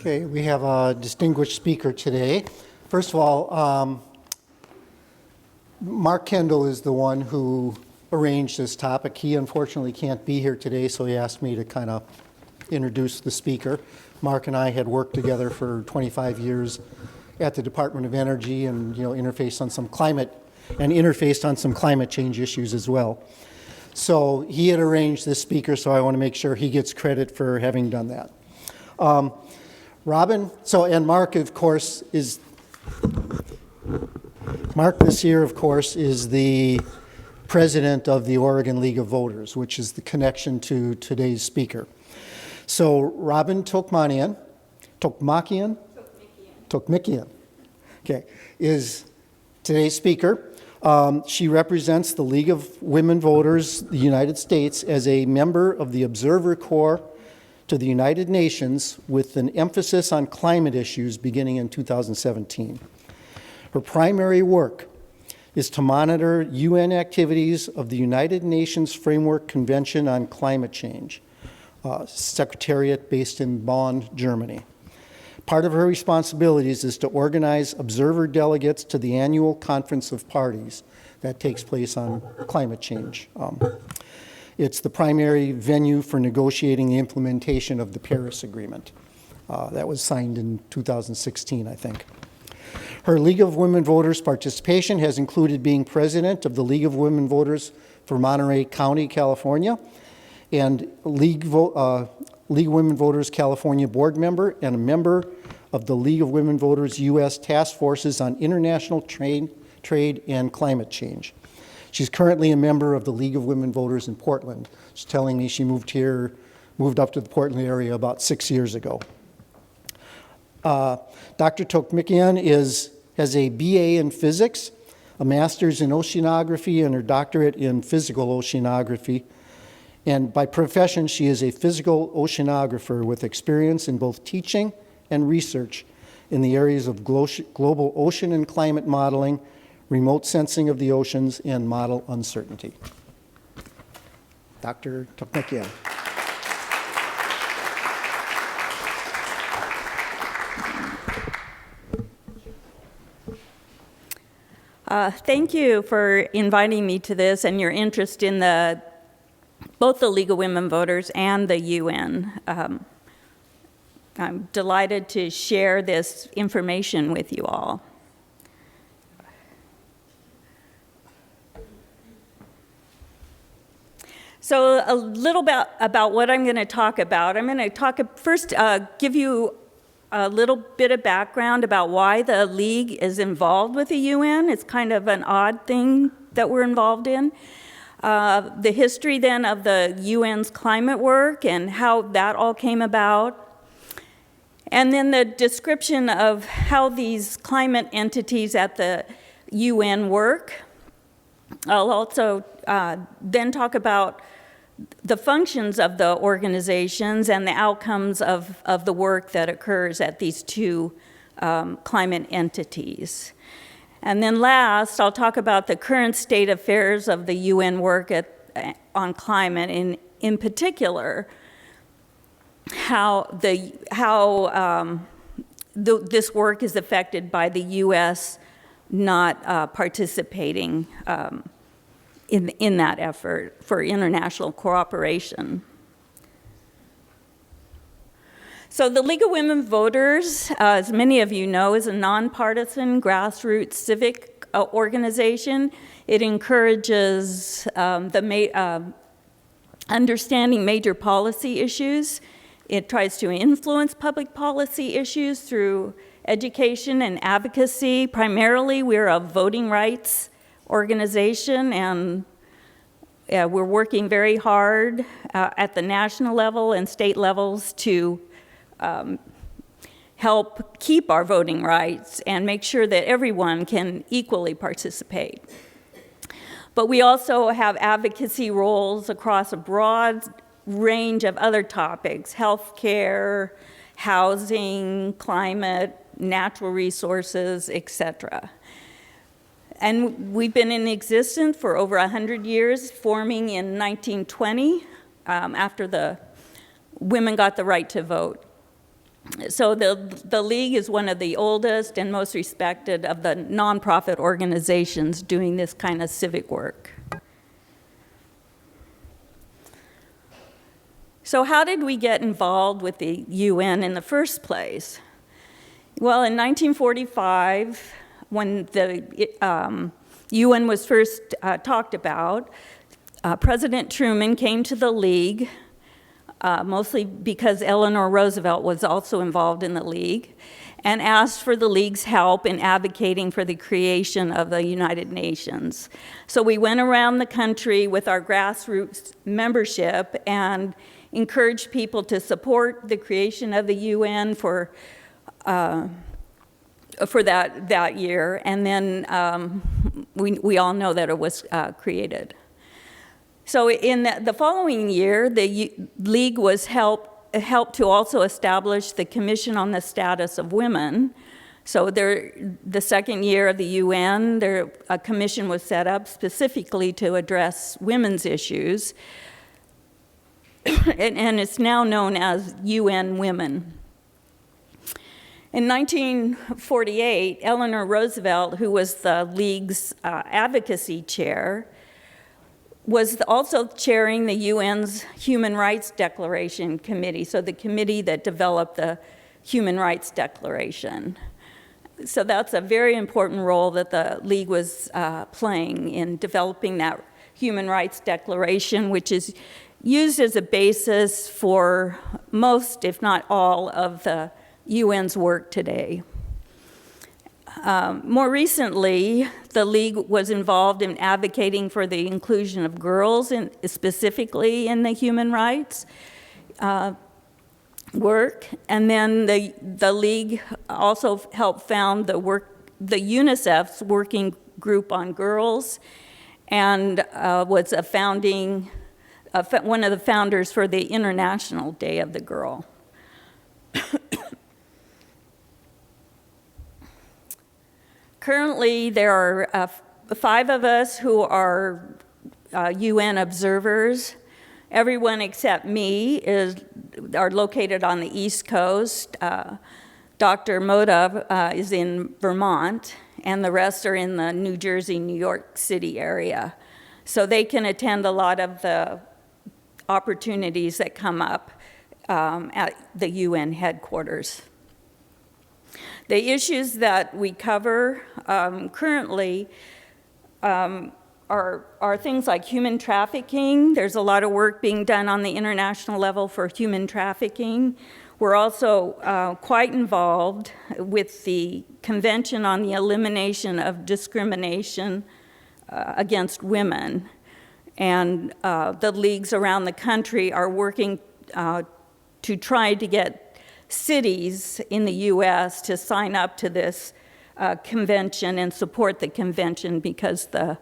Okay, we have a distinguished speaker today. First of all, Mark Kendall is the one who arranged this topic. He unfortunately can't be here today, so he asked me to kind of introduce the speaker. Mark and I had worked together for 25 years at the Department of Energy and interfaced on some climate change issues as well. So he had arranged this speaker, so I want to make sure he gets credit for having done that. And Mark, of course, Mark this year, of course, is the president of the Oregon League of Voters, which is the connection to today's speaker. So Robin Tokmakian, okay, is today's speaker. She represents the League of Women Voters, the United States, as a member of the Observer Corps to the United Nations with an emphasis on climate issues beginning in 2017. Her primary work is to monitor UN activities of the United Nations Framework Convention on Climate Change, Secretariat based in Bonn, Germany. Part of her responsibilities is to organize observer delegates to the annual Conference of Parties that takes place on climate change. It's the primary venue for negotiating the implementation of the Paris Agreement. That was signed in 2016, I think. Her League of Women Voters participation has included being president of the League of Women Voters for Monterey County, California, and League Women Voters California board member, and a member of the League of Women Voters U.S. Task Forces on International Trade and Climate Change. She's currently a member of the League of Women Voters in Portland. She's telling me she moved up to the Portland area about 6 years ago. Dr. Tokmakian has a BA in physics, a master's in oceanography, and her doctorate in physical oceanography. And by profession, she is a physical oceanographer with experience in both teaching and research in the areas of global ocean and climate modeling, remote sensing of the oceans, and model uncertainty. Dr. Tokmakian. Thank you for inviting me to this and your interest in both the League of Women Voters and the UN. I'm delighted to share this information with you all. So a little bit about what I'm going to talk about. I'm going to first give you a little bit of background about why the League is involved with the UN. It's kind of an odd thing that we're involved in. The history then of the UN's climate work and how that all came about. And then the description of how these climate entities at the UN work. I'll also then talk about the functions of the organizations and the outcomes of the work that occurs at these two climate entities. And then last, I'll talk about the current state affairs of the UN work on climate, in particular, how this work is affected by the U.S. not participating in that effort for international cooperation. So the League of Women Voters, as many of you know, is a nonpartisan grassroots civic organization. It encourages understanding major policy issues. It tries to influence public policy issues through education and advocacy. Primarily, we're a voting rights organization, and we're working very hard at the national level and state levels to help keep our voting rights and make sure that everyone can equally participate. But we also have advocacy roles across a broad range of other topics: healthcare, housing, climate, natural resources, etc. And we've been in existence for over 100 years, forming in 1920, after the women got the right to vote. So the League is one of the oldest and most respected of the nonprofit organizations doing this kind of civic work. So how did we get involved with the UN in the first place? Well, in 1945, when the UN was first talked about, President Truman came to the League, mostly because Eleanor Roosevelt was also involved in the League, and asked for the League's help in advocating for the creation of the United Nations. So we went around the country with our grassroots membership and encouraged people to support the creation of the UN for that year, and then we all know that it was created. So in the following year, the League was helped to also establish the Commission on the Status of Women. So the second year of the UN, a commission was set up specifically to address women's issues, and it's now known as UN Women. In 1948, Eleanor Roosevelt, who was the League's advocacy chair, was also chairing the UN's Human Rights Declaration Committee, so the committee that developed the Human Rights Declaration. So that's a very important role that the League was playing in developing that Human Rights Declaration, which is used as a basis for most, if not all, of the UN's work today. More recently, the League was involved in advocating for the inclusion of girls, specifically in the human rights work. And then the League also helped found the UNICEF's Working Group on Girls, and was one of the founders for the International Day of the Girl. Currently, there are 5 of us who are UN observers. Everyone except me are located on the East Coast. Dr. Moda is in Vermont, and the rest are in the New Jersey, New York City area. So they can attend a lot of the opportunities that come up at the UN headquarters. The issues that we cover currently are things like human trafficking. There's a lot of work being done on the international level for human trafficking. We're also quite involved with the Convention on the Elimination of Discrimination against Women. And the leagues around the country are working to try to get cities in the U.S. to sign up to this convention and support the convention, because the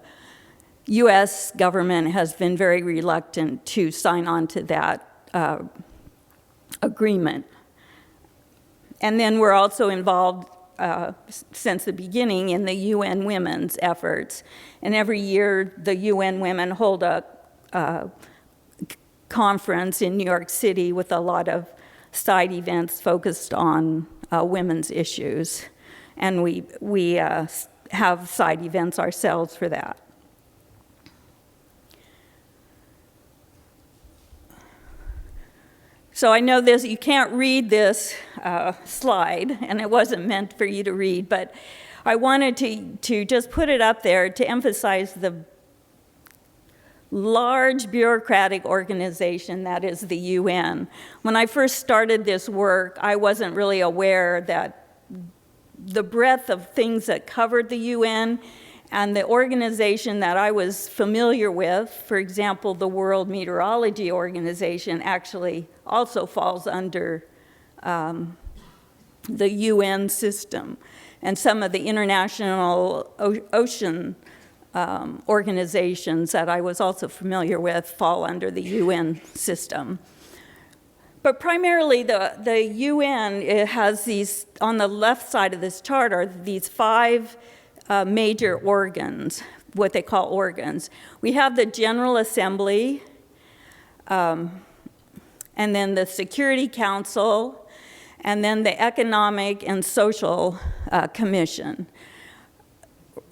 U.S. government has been very reluctant to sign on to that agreement. And then we're also involved since the beginning in the UN Women's efforts. And every year the UN Women hold a conference in New York City with a lot of side events focused on women's issues. And we have side events ourselves for that. So I know this, you can't read this slide, and it wasn't meant for you to read, but I wanted to just put it up there to emphasize the large bureaucratic organization that is the UN. When I first started this work, I wasn't really aware that the breadth of things that covered the UN and the organization that I was familiar with, for example, the World Meteorology Organization, actually also falls under the UN system. And some of the international ocean organizations that I was also familiar with fall under the UN system. But primarily the UN, it has these, on the left side of this chart are these 5 major organs, what they call organs. We have the General Assembly, and then the Security Council, and then the Economic and Social Commission,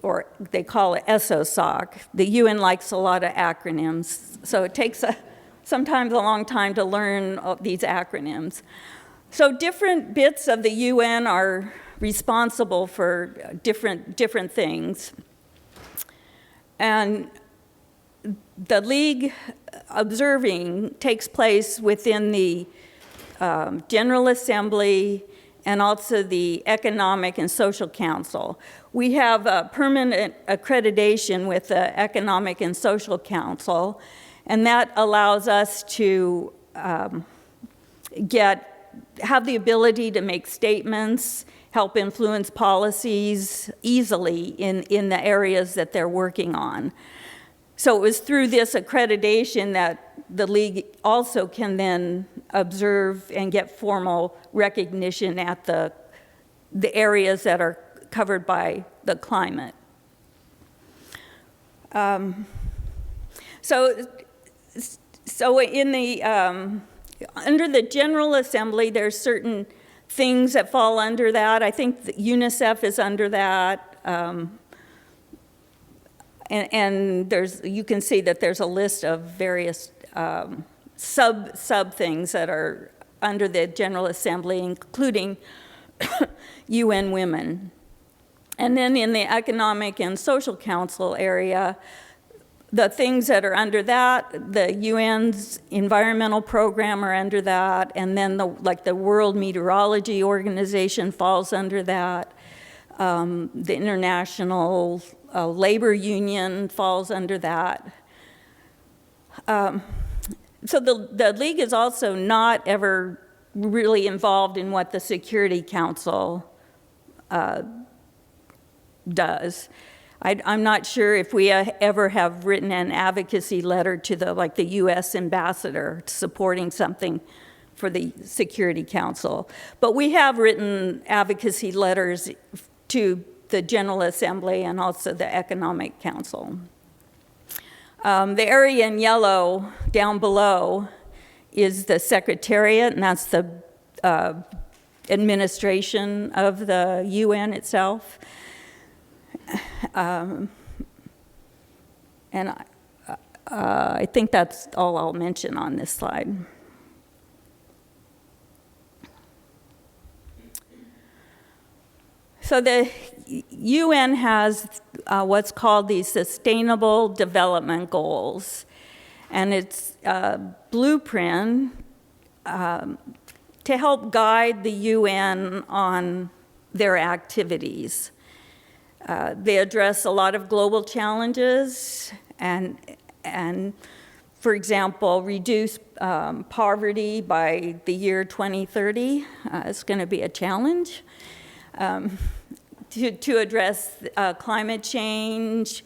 or they call it ESOSOC. The UN likes a lot of acronyms, so it takes sometimes a long time to learn these acronyms. So different bits of the UN are responsible for different things. And the League observing takes place within the General Assembly and also the Economic and Social Council. We have a permanent accreditation with the Economic and Social Council, and that allows us to have the ability to make statements, help influence policies easily in the areas that they're working on. So it was through this accreditation that the League also can then observe and get formal recognition at the areas that are covered by the climate. So in the under the General Assembly, there's certain things that fall under that. I think that UNICEF is under that. And you can see that there's a list of various sub things that are under the General Assembly, including UN Women. And then in the Economic and Social Council area, the things that are under that, the UN's environmental program are under that, and then the World Meteorology Organization falls under that. The International Labor Union falls under that. So the League is also not ever really involved in what the Security Council does. I'm not sure if we ever have written an advocacy letter to the U.S. ambassador supporting something for the Security Council. But we have written advocacy letters to the General Assembly and also the Economic Council. The area in yellow down below is the Secretariat, and that's the administration of the UN itself. And I think that's all I'll mention on this slide. So the UN has what's called the Sustainable Development Goals, and it's a blueprint to help guide the UN on their activities. They address a lot of global challenges and for example, reduce poverty by the year 2030. It's going to be a challenge. To address climate change,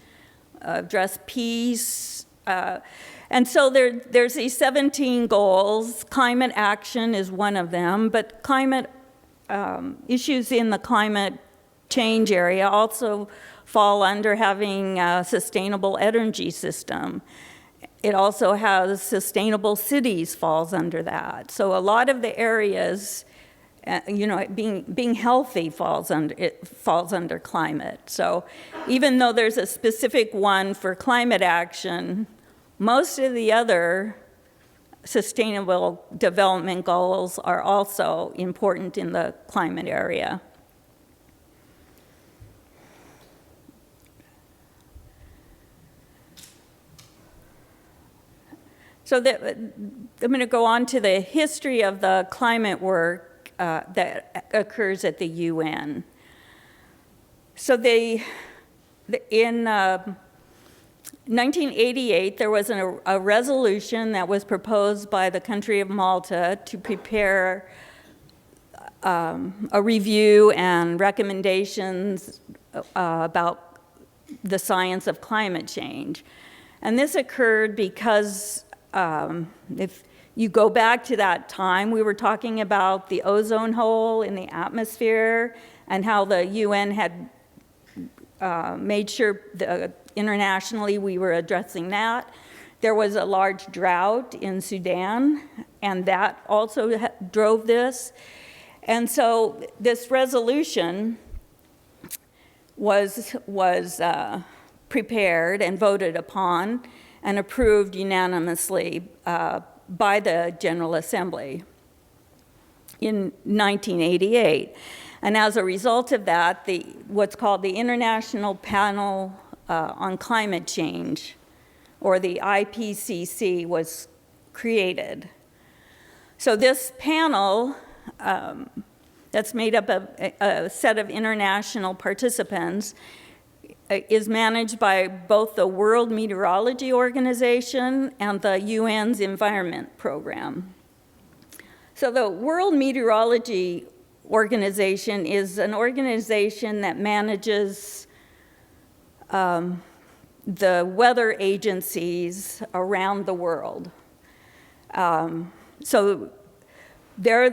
address peace. And so there's these 17 goals. Climate action is one of them, but climate issues in the climate change area also fall under having a sustainable energy system. It also has sustainable cities falls under that. So a lot of the areas, being healthy falls under climate. So even though there's a specific one for climate action, most of the other sustainable development goals are also important in the climate area. So I'm going to go on to the history of the climate work that occurs at the UN. So in 1988, there was a resolution that was proposed by the country of Malta to prepare a review and recommendations about the science of climate change. And this occurred because if you go back to that time, we were talking about the ozone hole in the atmosphere and how the UN had made sure internationally we were addressing that. There was a large drought in Sudan, and that also drove this. And so this resolution was prepared and voted upon and approved unanimously by the General Assembly in 1988. And as a result of that, what's called the International Panel on Climate Change, or the IPCC, was created. So this panel, that's made up of a set of international participants, is managed by both the World Meteorology Organization and the UN's Environment Program. So the World Meteorology Organization is an organization that manages the weather agencies around the world. So they're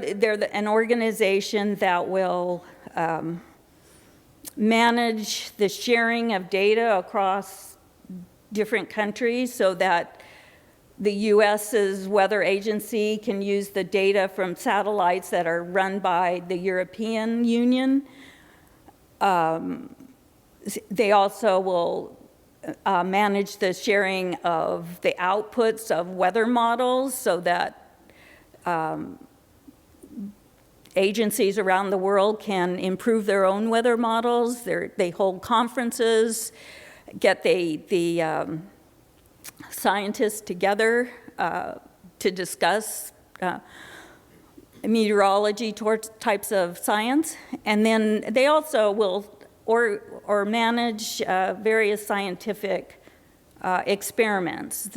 an organization that will manage the sharing of data across different countries so that the US's weather agency can use the data from satellites that are run by the European Union. They also will manage the sharing of the outputs of weather models so that agencies around the world can improve their own weather models. They hold conferences, get the scientists together to discuss meteorology types of science. And then they also will or manage various scientific experiments.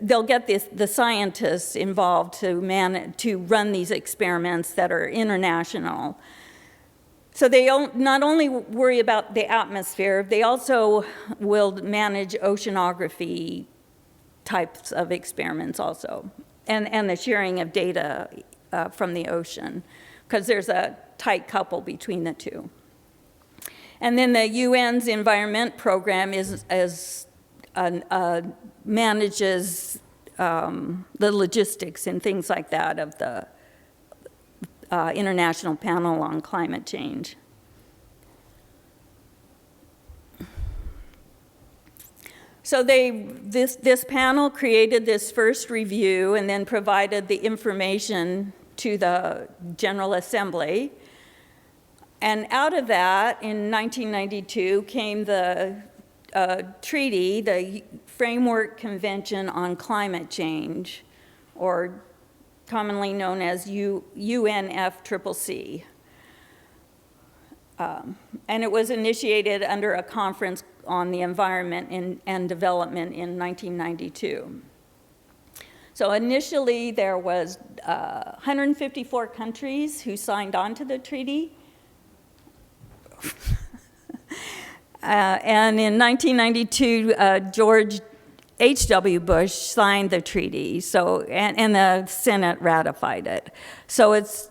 They'll get the scientists involved to run these experiments that are international. So they not only worry about the atmosphere, they also will manage oceanography types of experiments also, and the sharing of data from the ocean, because there's a tight couple between the two. And then the UN's Environment Program manages the logistics and things like that of the International Panel on Climate Change. So this panel created this first review and then provided the information to the General Assembly. And out of that, in 1992, came the treaty, the Framework Convention on Climate Change, or commonly known as UNFCCC. And it was initiated under a conference on the environment and development in 1992. So initially there was 154 countries who signed on to the treaty. And in 1992, George H.W. Bush signed the treaty, and the Senate ratified it. So it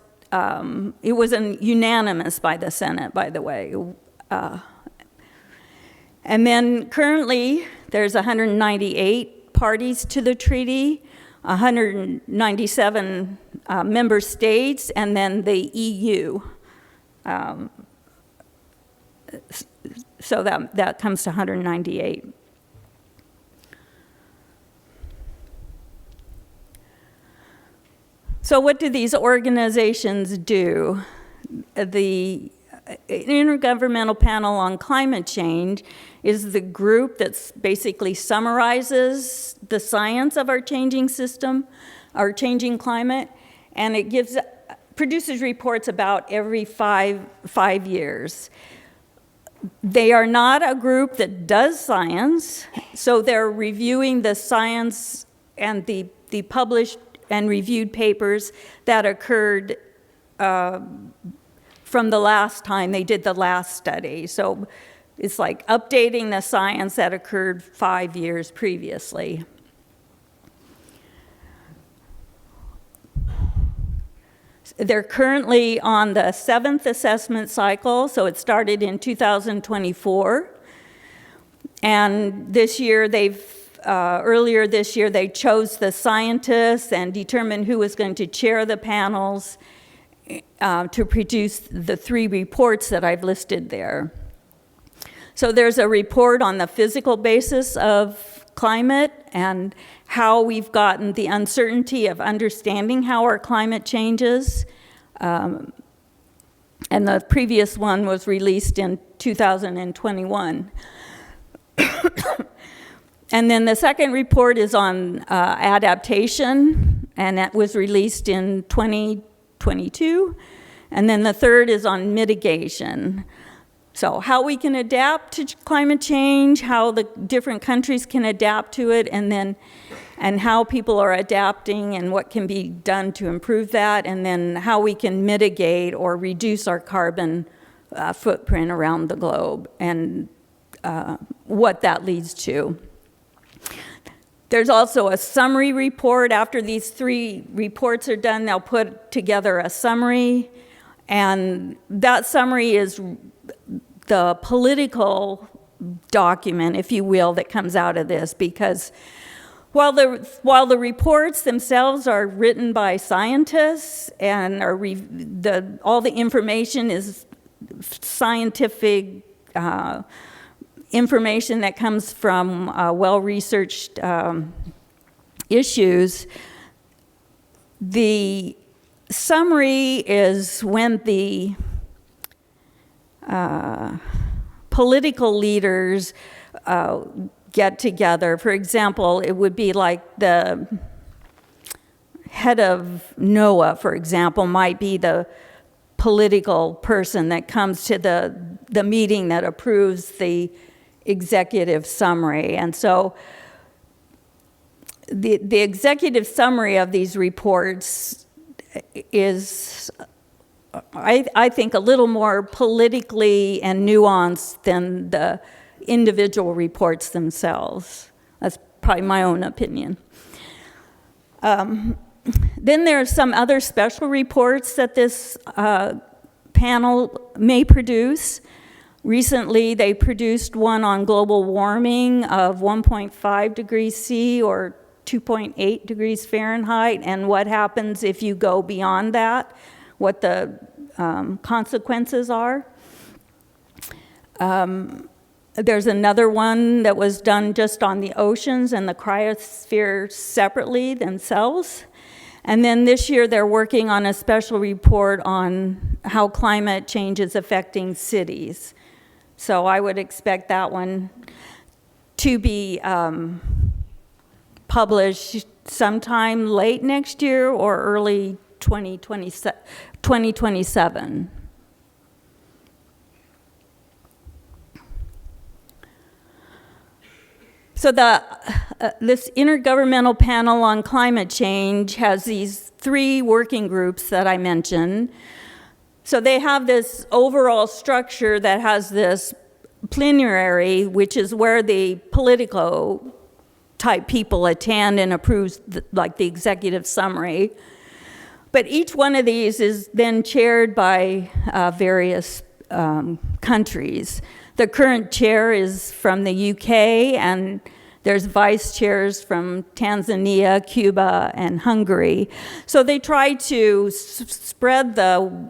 was unanimous by the Senate, by the way. And then currently, there's 198 parties to the treaty, 197 member states, and then the EU. So that comes to 198. So what do these organizations do? The Intergovernmental Panel on Climate Change is the group that basically summarizes the science of our changing system, our changing climate, and it produces reports about every five years. They are not a group that does science, so they're reviewing the science and the published and reviewed papers that occurred from the last time they did the last study. So it's like updating the science that occurred 5 years previously. They're currently on the 7th assessment cycle, so it started in 2024. And this year, earlier this year, they chose the scientists and determined who was going to chair the panels. to produce the 3 reports that I've listed there. So there's a report on the physical basis of climate and how we've gotten the uncertainty of understanding how our climate changes. And the previous one was released in 2021. And then the second report is on adaptation, and that was released in 2022. And then the third is on mitigation. So how we can adapt to climate change, how the different countries can adapt to it, and how people are adapting and what can be done to improve that, and then how we can mitigate or reduce our carbon footprint around the globe, and what that leads to. There's also a summary report. After these 3 reports are done, they'll put together a summary, and that summary is the political document, if you will, that comes out of this, because while the reports themselves are written by scientists and all the information is scientific information that comes from well-researched issues, the summary is when the political leaders get together. For example, it would be like the head of NOAA, for example, might be the political person that comes to the meeting that approves the executive summary. And so the executive summary of these reports is, I think, a little more politically and nuanced than the individual reports themselves. That's probably my own opinion. Then there are some other special reports that this panel may produce. Recently, they produced one on global warming of 1.5 degrees C or 2.8 degrees Fahrenheit, and what happens if you go beyond that, what the consequences are. There's another one that was done just on the oceans and the cryosphere separately themselves. And then this year they're working on a special report on how climate change is affecting cities. So I would expect that one to be published sometime late next year or early 2027. So this Intergovernmental Panel on Climate Change has these 3 working groups that I mentioned. So they have this overall structure that has this plenary, which is where the political type people attend and approves like the executive summary. But each one of these is then chaired by various countries. The current chair is from the UK, and there's vice chairs from Tanzania, Cuba, and Hungary. So they try to spread the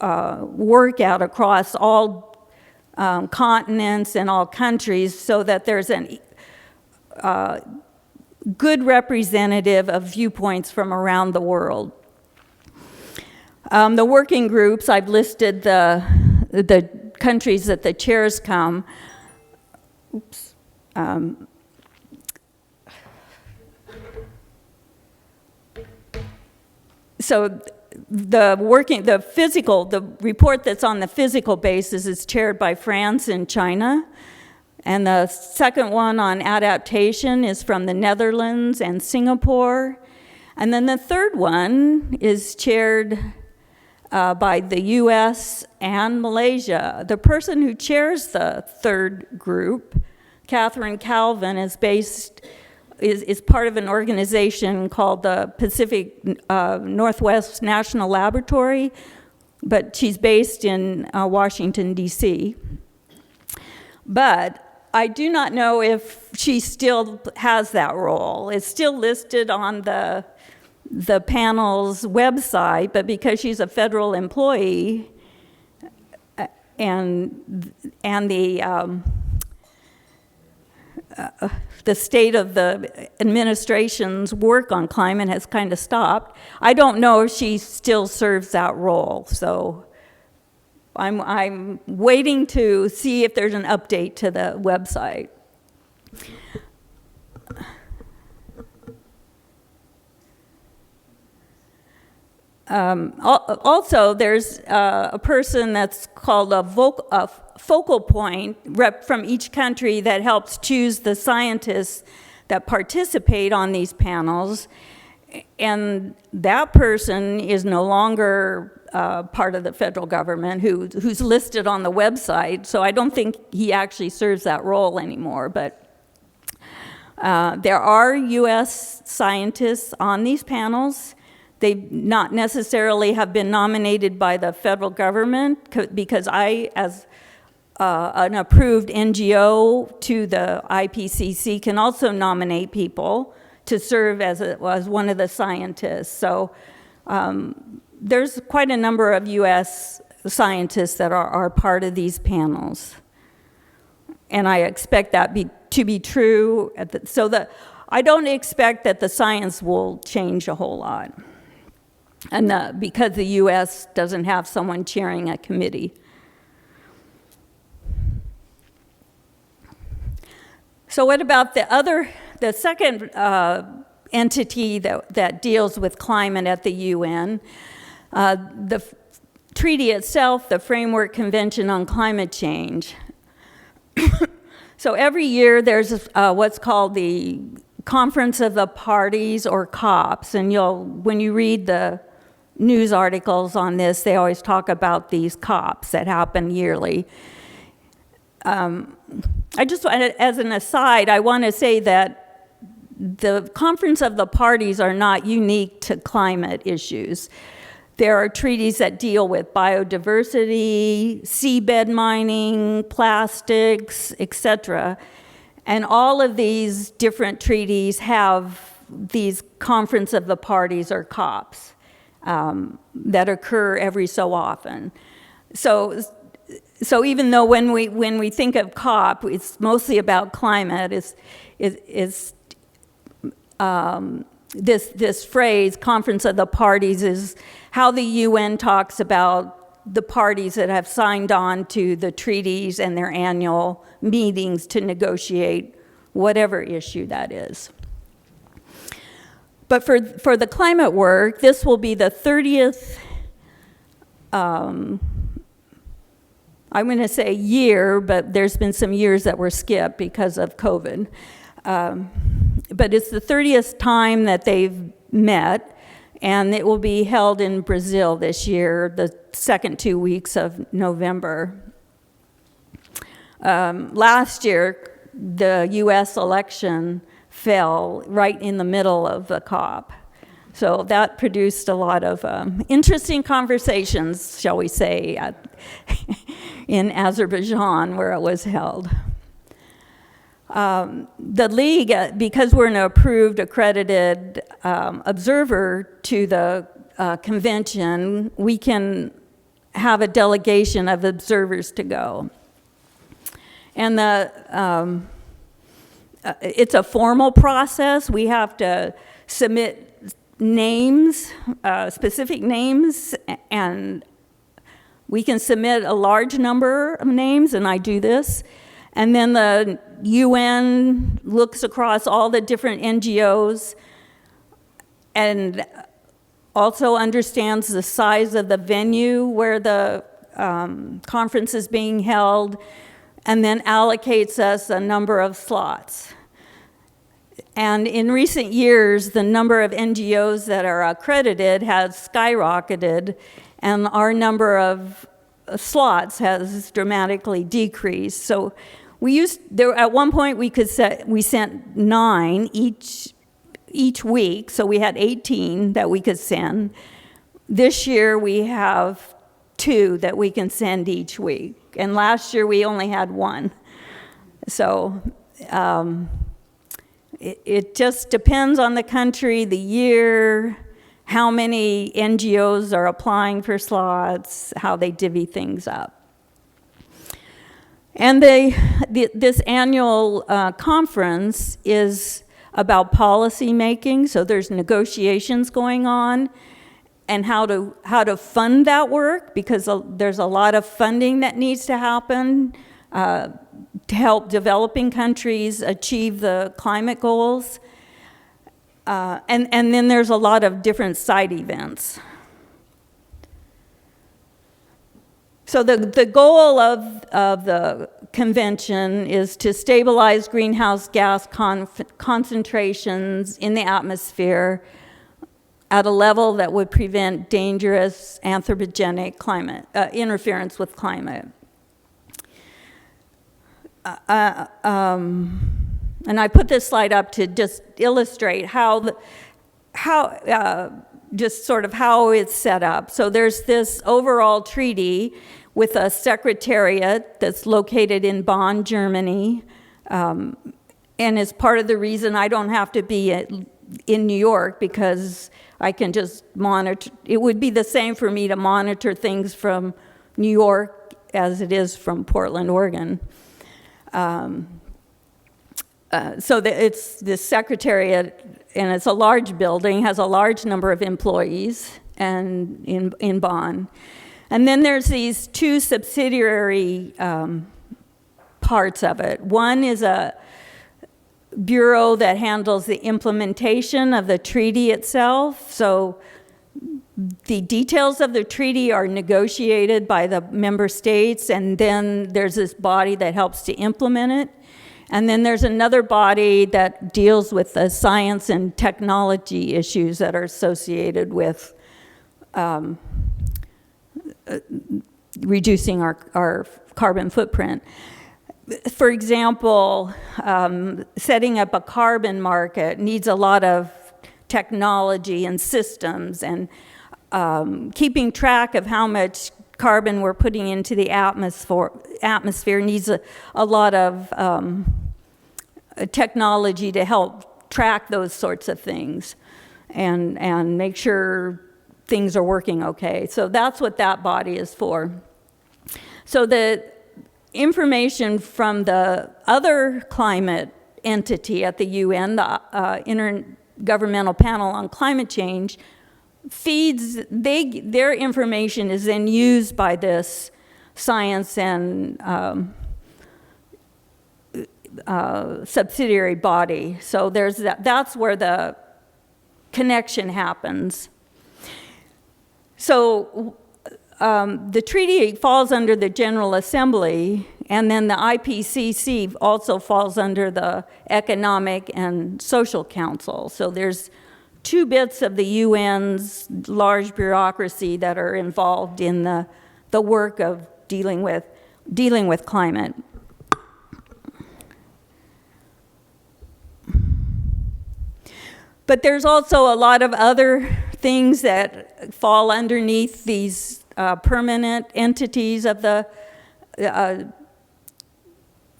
work out across all continents and all countries so that there's a good representative of viewpoints from around the world. The working groups, I've listed the countries that the chairs come. Oops. So the report that's on the physical basis is chaired by France and China. And the second one on adaptation is from the Netherlands and Singapore. And then the third one is chaired by the US and Malaysia. The person who chairs the third group, Catherine Calvin, is part of an organization called the Pacific Northwest National Laboratory, but she's based in Washington, D.C. But I do not know if she still has that role. It's still listed on the the panel's website, but because she's a federal employee and the state of the administration's work on climate has kind of stopped, I don't know if she still serves that role. So I'm waiting to see if there's an update to the website. Also, there's a person that's called a focal point rep from each country that helps choose the scientists that participate on these panels. And that person is no longer part of the federal government who's listed on the website. So I don't think he actually serves that role anymore. But there are U.S. scientists on these panels. They not necessarily have been nominated by the federal government because I, as an approved NGO to the IPCC, can also nominate people to serve as one of the scientists. So there's quite a number of U.S. scientists that are part of these panels. And I expect that to be true. I don't expect that the science will change a whole lot. And because the U.S. doesn't have someone chairing a committee. So what about the second entity that deals with climate at the UN? The treaty itself, the Framework Convention on Climate Change. So every year there's what's called the Conference of the Parties, or COPs, and when you read the news articles on this, they always talk about these COPs that happen yearly. I just, as an aside, I want to say that the Conference of the Parties are not unique to climate issues. There are treaties that deal with biodiversity, seabed mining, plastics, etc. And all of these different treaties have these Conference of the Parties, or COPs, that occur every so often. So even though when we think of COP, it's mostly about climate. This phrase, Conference of the Parties, is how the UN talks about the parties that have signed on to the treaties and their annual meetings to negotiate whatever issue that is. But for the climate work, this will be the 30th, I'm going to say year, but there's been some years that were skipped because of COVID. But it's the 30th time that they've met, and it will be held in Brazil this year, the second 2 weeks of November. Last year, the U.S. election fell right in the middle of the COP. So that produced a lot of interesting conversations, shall we say, in Azerbaijan, where it was held. The League, because we're an approved, accredited observer to the convention, we can have a delegation of observers to go. And it's a formal process. We have to submit names, specific names, and we can submit a large number of names, and I do this. And then the UN looks across all the different NGOs and also understands the size of the venue where the conference is being held, and then allocates us a number of slots. And in recent years, the number of NGOs that are accredited has skyrocketed, and our number of slots has dramatically decreased. So at one point we sent 9 each week, so we had 18 that we could send. This year we have 2 that we can send each week, and last year we only had 1. So it just depends on the country, the year, how many NGOs are applying for slots, how they divvy things up. And this annual conference is about policy making, so there's negotiations going on, and how to fund that work, because there's a lot of funding that needs to happen to help developing countries achieve the climate goals. And then there's a lot of different side events. So the goal of the convention is to stabilize greenhouse gas concentrations in the atmosphere at a level that would prevent dangerous anthropogenic climate interference with climate. And I put this slide up to just illustrate just sort of how it's set up. So there's this overall treaty with a secretariat that's located in Bonn, Germany, and is part of the reason I don't have to be in New York, because I can just monitor. It would be the same for me to monitor things from New York as it is from Portland, Oregon. So it's this secretariat, and it's a large building, has a large number of employees, and in Bonn. And then there's these two subsidiary parts of it. One is a bureau that handles the implementation of the treaty itself. So the details of the treaty are negotiated by the member states, and then there's this body that helps to implement it. And then there's another body that deals with the science and technology issues that are associated with reducing our carbon footprint. For example, setting up a carbon market needs a lot of technology and systems, and keeping track of how much carbon we're putting into the atmosphere needs a lot of technology to help track those sorts of things and make sure things are working okay. So that's what that body is for. So the information from the other climate entity at the UN, the Intergovernmental Panel on Climate Change, their information is then used by this science and subsidiary body. So that's where the connection happens. So the treaty falls under the General Assembly, and then the IPCC also falls under the Economic and Social Council. So there's two bits of the UN's large bureaucracy that are involved in the work of dealing with climate. But there's also a lot of other things that fall underneath these permanent entities of the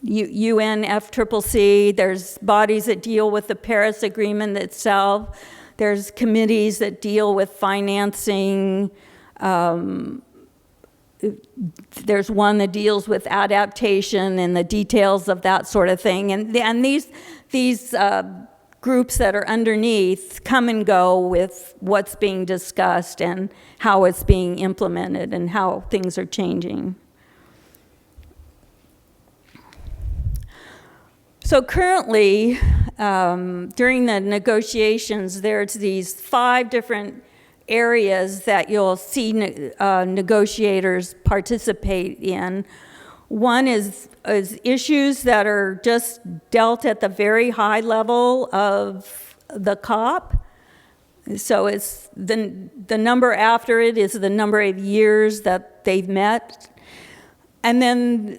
UNFCCC. There's bodies that deal with the Paris Agreement itself. There's committees that deal with financing. There's one that deals with adaptation and the details of that sort of thing. And these groups that are underneath come and go with what's being discussed and how it's being implemented and how things are changing. So currently, during the negotiations, there's these 5 different areas that you'll see negotiators participate in. One is issues that are just dealt at the very high level of the COP. So it's the number after it is the number of years that they've met. And then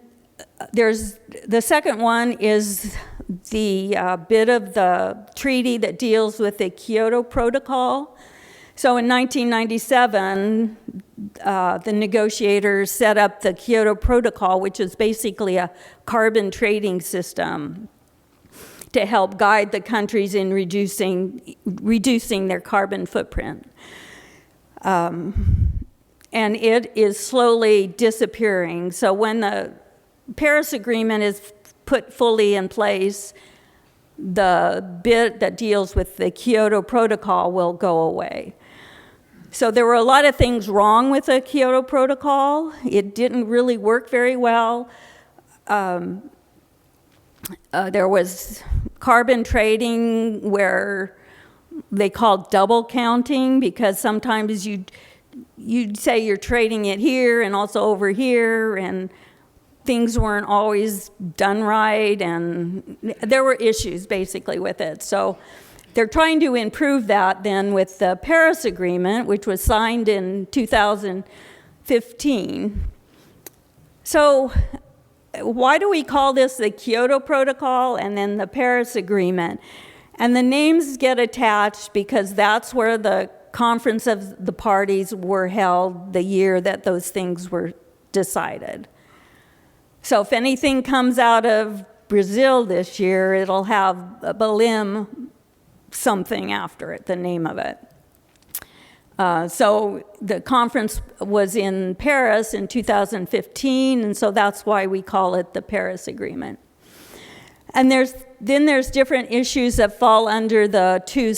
there's the second one is the bit of the treaty that deals with the Kyoto Protocol. So in 1997, the negotiators set up the Kyoto Protocol, which is basically a carbon trading system to help guide the countries in reducing their carbon footprint. And it is slowly disappearing. So when the Paris Agreement is put fully in place, the bit that deals with the Kyoto Protocol will go away. So there were a lot of things wrong with the Kyoto Protocol. It didn't really work very well. There was carbon trading where they called double counting, because sometimes you'd say you're trading it here and also over here, and things weren't always done right, and there were issues basically with it. So they're trying to improve that then with the Paris Agreement, which was signed in 2015. So why do we call this the Kyoto Protocol and then the Paris Agreement? And the names get attached because that's where the conference of the parties were held the year that those things were decided. So if anything comes out of Brazil this year, it'll have a Berlin something after it, the name of it. So the conference was in Paris in 2015, and so that's why we call it the Paris Agreement. And there's different issues that fall under the two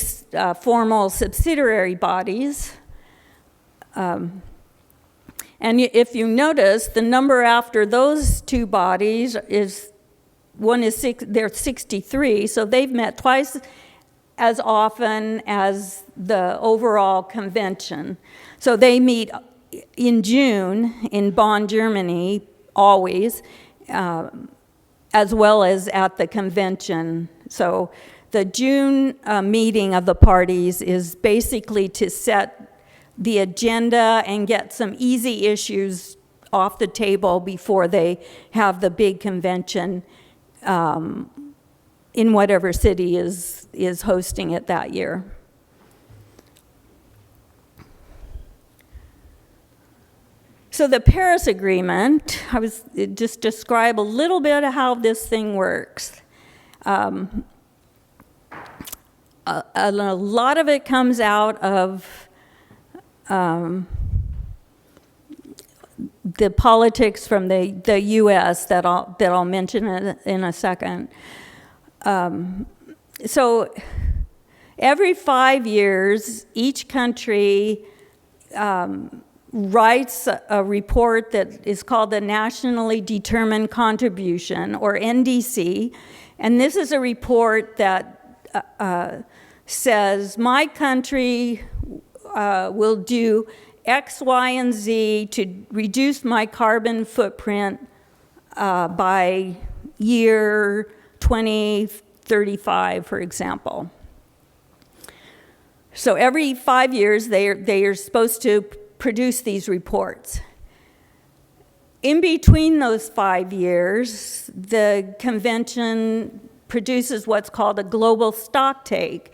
formal subsidiary bodies. And if you notice, the number after those two bodies is, they're 63, so they've met twice as often as the overall convention. So they meet in June in Bonn, Germany, always, as well as at the convention. So the June meeting of the parties is basically to set the agenda and get some easy issues off the table before they have the big convention in whatever city is hosting it that year. So the Paris Agreement, just describe a little bit of how this thing works. A lot of it comes out of the politics from the U.S. that I'll mention in a second. So every 5 years, each country writes a report that is called the Nationally Determined Contribution, or NDC, and this is a report that says my country will do X, Y, and Z to reduce my carbon footprint by year 2035, for example. So every 5 years, they are supposed to produce these reports. In between those 5 years, the convention produces what's called a global stocktake.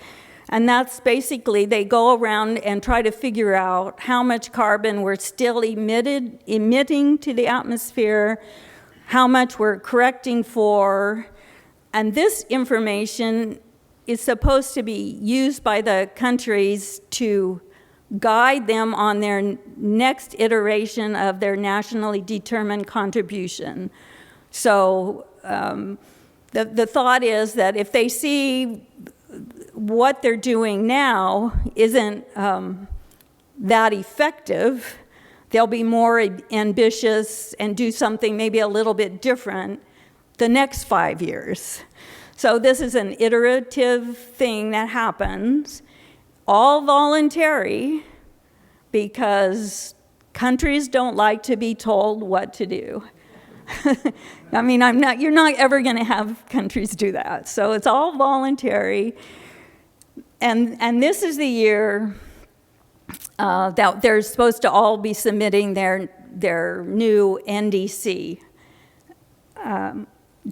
And that's basically, they go around and try to figure out how much carbon we're still emitting to the atmosphere, how much we're correcting for. And this information is supposed to be used by the countries to guide them on their next iteration of their nationally determined contribution. So the thought is that if they see what they're doing now isn't that effective, they'll be more ambitious and do something maybe a little bit different the next 5 years. So this is an iterative thing that happens, all voluntary, because countries don't like to be told what to do. I mean, you're not ever going to have countries do that. So it's all voluntary. And this is the year that they're supposed to all be submitting their new NDC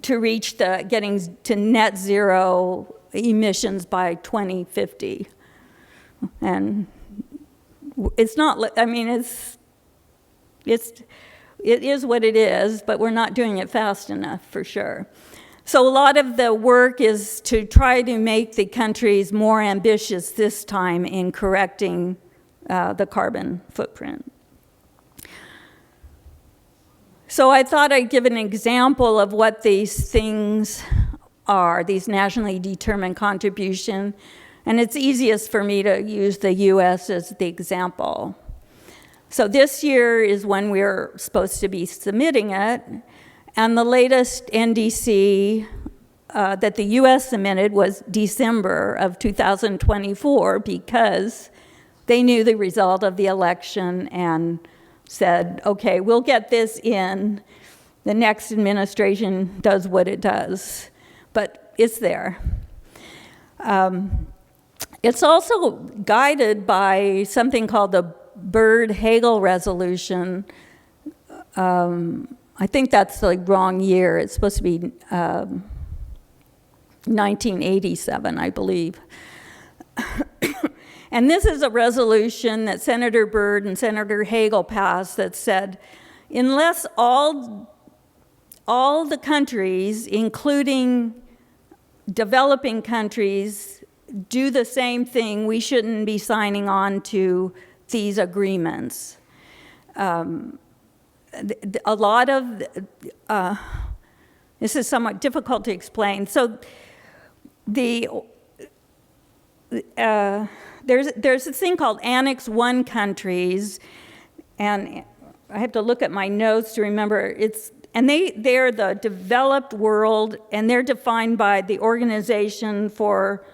to reach getting to net zero emissions by 2050. And it's not, I mean, it is what it is, but we're not doing it fast enough, for sure. So a lot of the work is to try to make the countries more ambitious this time in correcting the carbon footprint. So I thought I'd give an example of what these things are, these nationally determined contribution, and it's easiest for me to use the US as the example. So this year is when we're supposed to be submitting it, and the latest NDC that the US submitted was December of 2024 because they knew the result of the election and said, okay, we'll get this in. The next administration does what it does, but it's there. It's also guided by something called the Byrd-Hagel resolution. I think that's the wrong year. It's supposed to be 1987, I believe. And this is a resolution that Senator Byrd and Senator Hagel passed that said, unless all the countries, including developing countries, do the same thing, we shouldn't be signing on to these agreements. A lot of, this is somewhat difficult to explain. So there's this thing called Annex 1 countries, and I have to look at my notes to remember, they're the developed world, and they're defined by the Organization for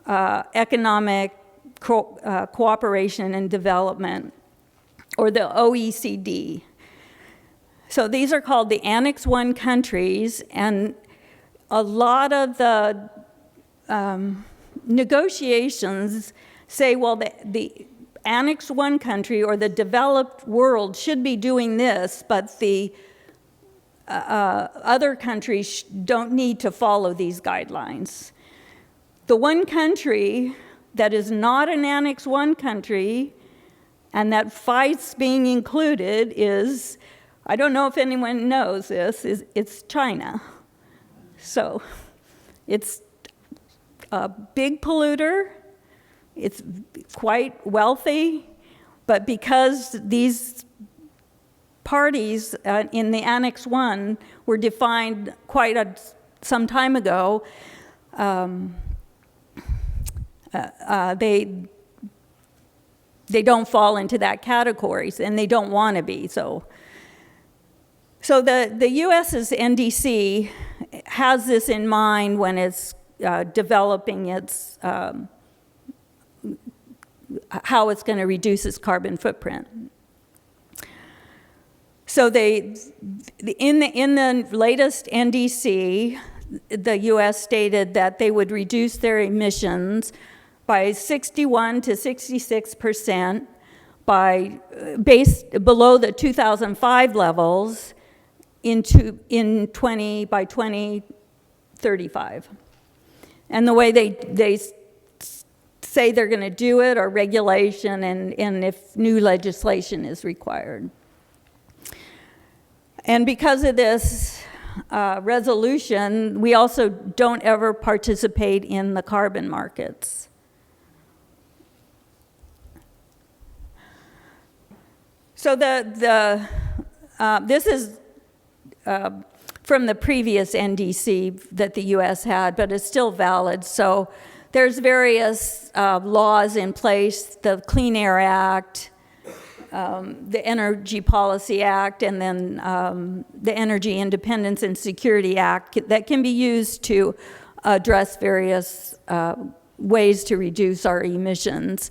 Economic Cooperation and Development, or the OECD. So these are called the Annex 1 countries, and a lot of the negotiations say, well, the Annex 1 country or the developed world should be doing this, but the other countries don't need to follow these guidelines. The one country that is not an Annex 1 country and that fights being included is, I don't know if anyone knows this, it's China. So it's a big polluter, it's quite wealthy, but because these parties in the Annex 1 were defined some time ago, they don't fall into that category, and they don't want to be. So the U.S.'s NDC has this in mind when it's developing its how it's going to reduce its carbon footprint. So in the latest NDC, the U.S. stated that they would reduce their emissions by 61 to 66% below the 2005 levels by 2035. And the way they say they're going to do it are regulation and if new legislation is required. And because of this resolution, we also don't ever participate in the carbon markets. So this is from the previous NDC that the U.S. had, but it's still valid. So there's various laws in place, the Clean Air Act, the Energy Policy Act, and then the Energy Independence and Security Act that can be used to address various ways to reduce our emissions.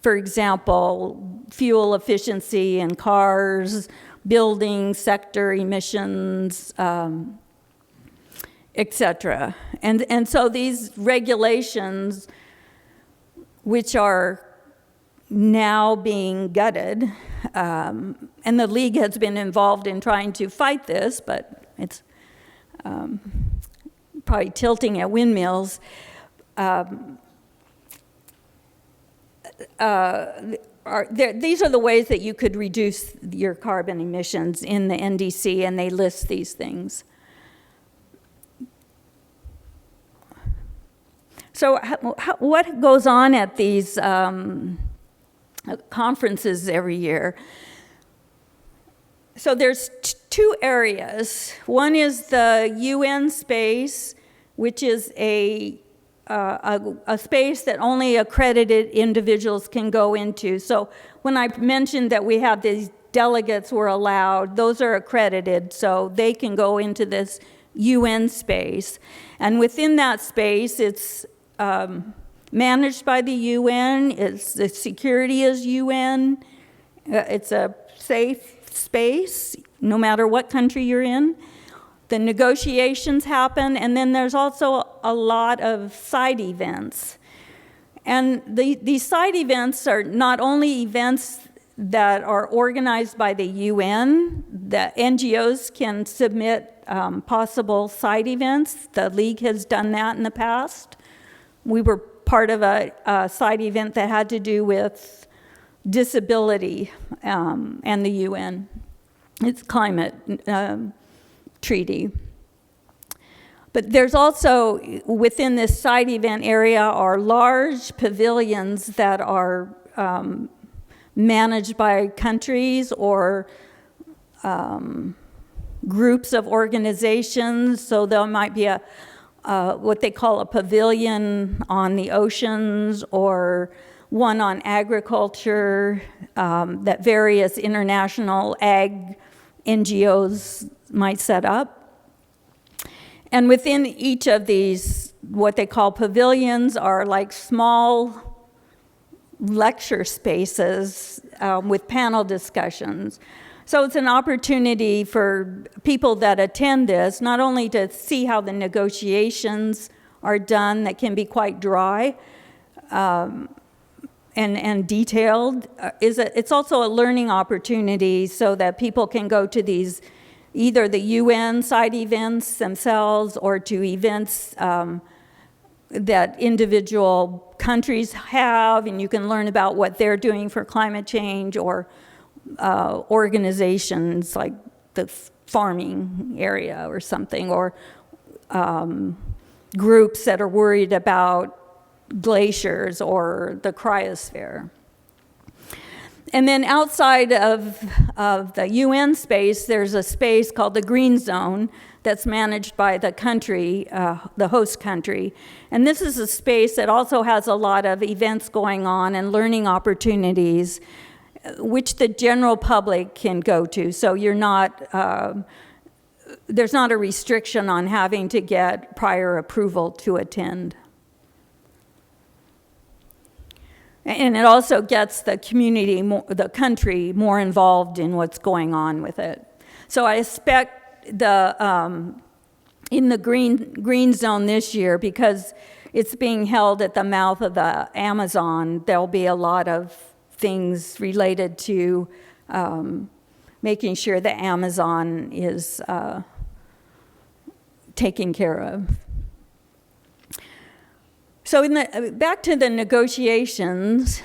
For example, fuel efficiency in cars, building sector emissions, etc. And so these regulations, which are now being gutted, and the League has been involved in trying to fight this, but it's probably tilting at windmills. These are the ways that you could reduce your carbon emissions in the NDC, and they list these things. So what goes on at these conferences every year? So there's two areas. One is the UN space, which is a space that only accredited individuals can go into. So when I mentioned that we have these delegates were allowed, those are accredited, so they can go into this UN space. And within that space, it's managed by the UN, the security is UN, it's a safe space, no matter what country you're in. The negotiations happen, and then there's also a lot of side events. And these side events are not only events that are organized by the UN, the NGOs can submit possible side events. The League has done that in the past. We were part of a side event that had to do with disability and the UN. It's climate treaty. But there's also, within this side event area, are large pavilions that are managed by countries or groups of organizations. So there might be what they call a pavilion on the oceans, or one on agriculture that various international ag NGOs might set up. And within each of these, what they call pavilions are like small lecture spaces with panel discussions. So it's an opportunity for people that attend this, not only to see how the negotiations are done that can be quite dry and detailed, it's also a learning opportunity so that people can go to these, either the UN side events themselves or to events that individual countries have, and you can learn about what they're doing for climate change, or organizations like the farming area or something, or groups that are worried about glaciers or the cryosphere. And then outside of the UN space, there's a space called the Green Zone that's managed by the country, the host country. And this is a space that also has a lot of events going on and learning opportunities, which the general public can go to. So you're not, there's not a restriction on having to get prior approval to attend. And it also gets the community, the country, more involved in what's going on with it. So I expect in the green zone this year, because it's being held at the mouth of the Amazon, there'll be a lot of things related to making sure the Amazon is taken care of. So back to the negotiations,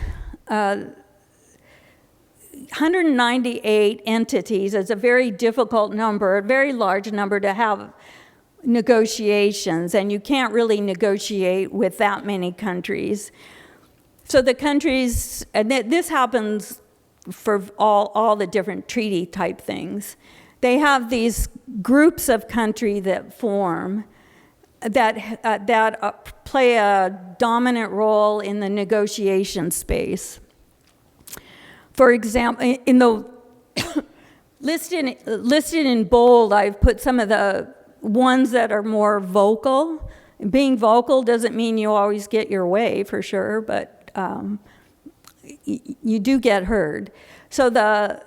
198 entities is a very difficult number, a very large number to have negotiations, and you can't really negotiate with that many countries. So the countries, and this happens for all the different treaty type things, they have these groups of countries that form that play a dominant role in the negotiation space. For example, in the listed in bold, I've put some of the ones that are more vocal. Being vocal doesn't mean you always get your way, for sure, but you do get heard. So there's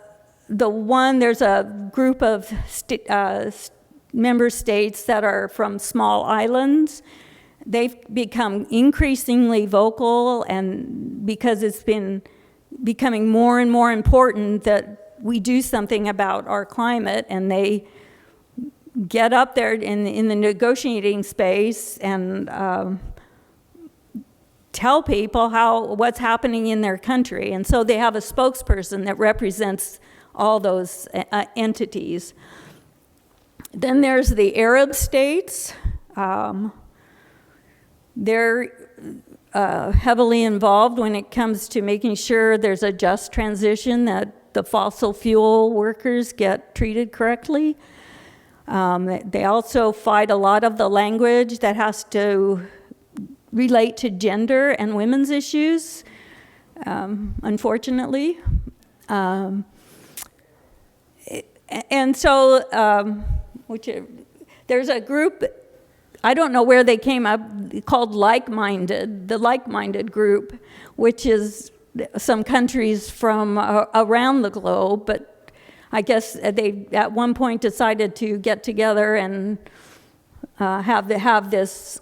a group of member states that are from small islands. They've become increasingly vocal, and because it's been becoming more and more important that we do something about our climate, and they get up there in the negotiating space and tell people what's happening in their country. And so they have a spokesperson that represents all those entities. Then there's the Arab states. They're heavily involved when it comes to making sure there's a just transition, that the fossil fuel workers get treated correctly. They also fight a lot of the language that has to relate to gender and women's issues, unfortunately. And so there's a group, I don't know where they came up, called the like-minded group, which is some countries from around the globe, but I guess they at one point decided to get together and have this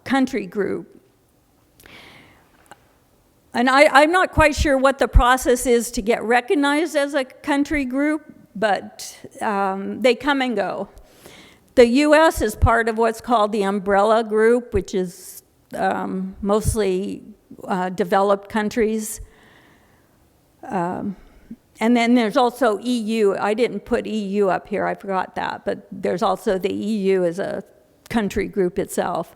country group. And I'm not quite sure what the process is to get recognized as a country group, but they come and go. The U.S. is part of what's called the umbrella group, which is mostly developed countries. And then there's also EU. I didn't put EU up here, I forgot that, but there's also the EU as a country group itself.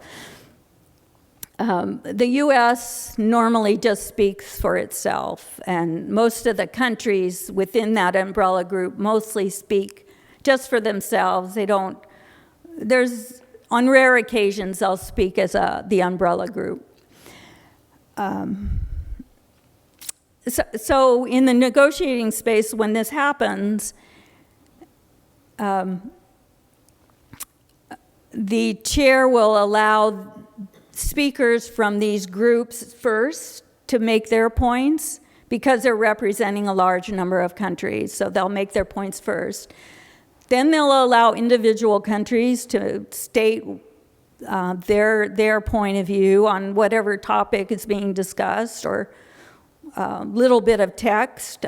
The U.S. normally just speaks for itself, and most of the countries within that umbrella group mostly speak just for themselves. They don't, on rare occasions, they'll speak as the umbrella group. So in the negotiating space, when this happens, the chair will allow speakers from these groups first to make their points, because they're representing a large number of countries, so they'll make their points first. Then they'll allow individual countries to state their point of view on whatever topic is being discussed, or a little bit of text.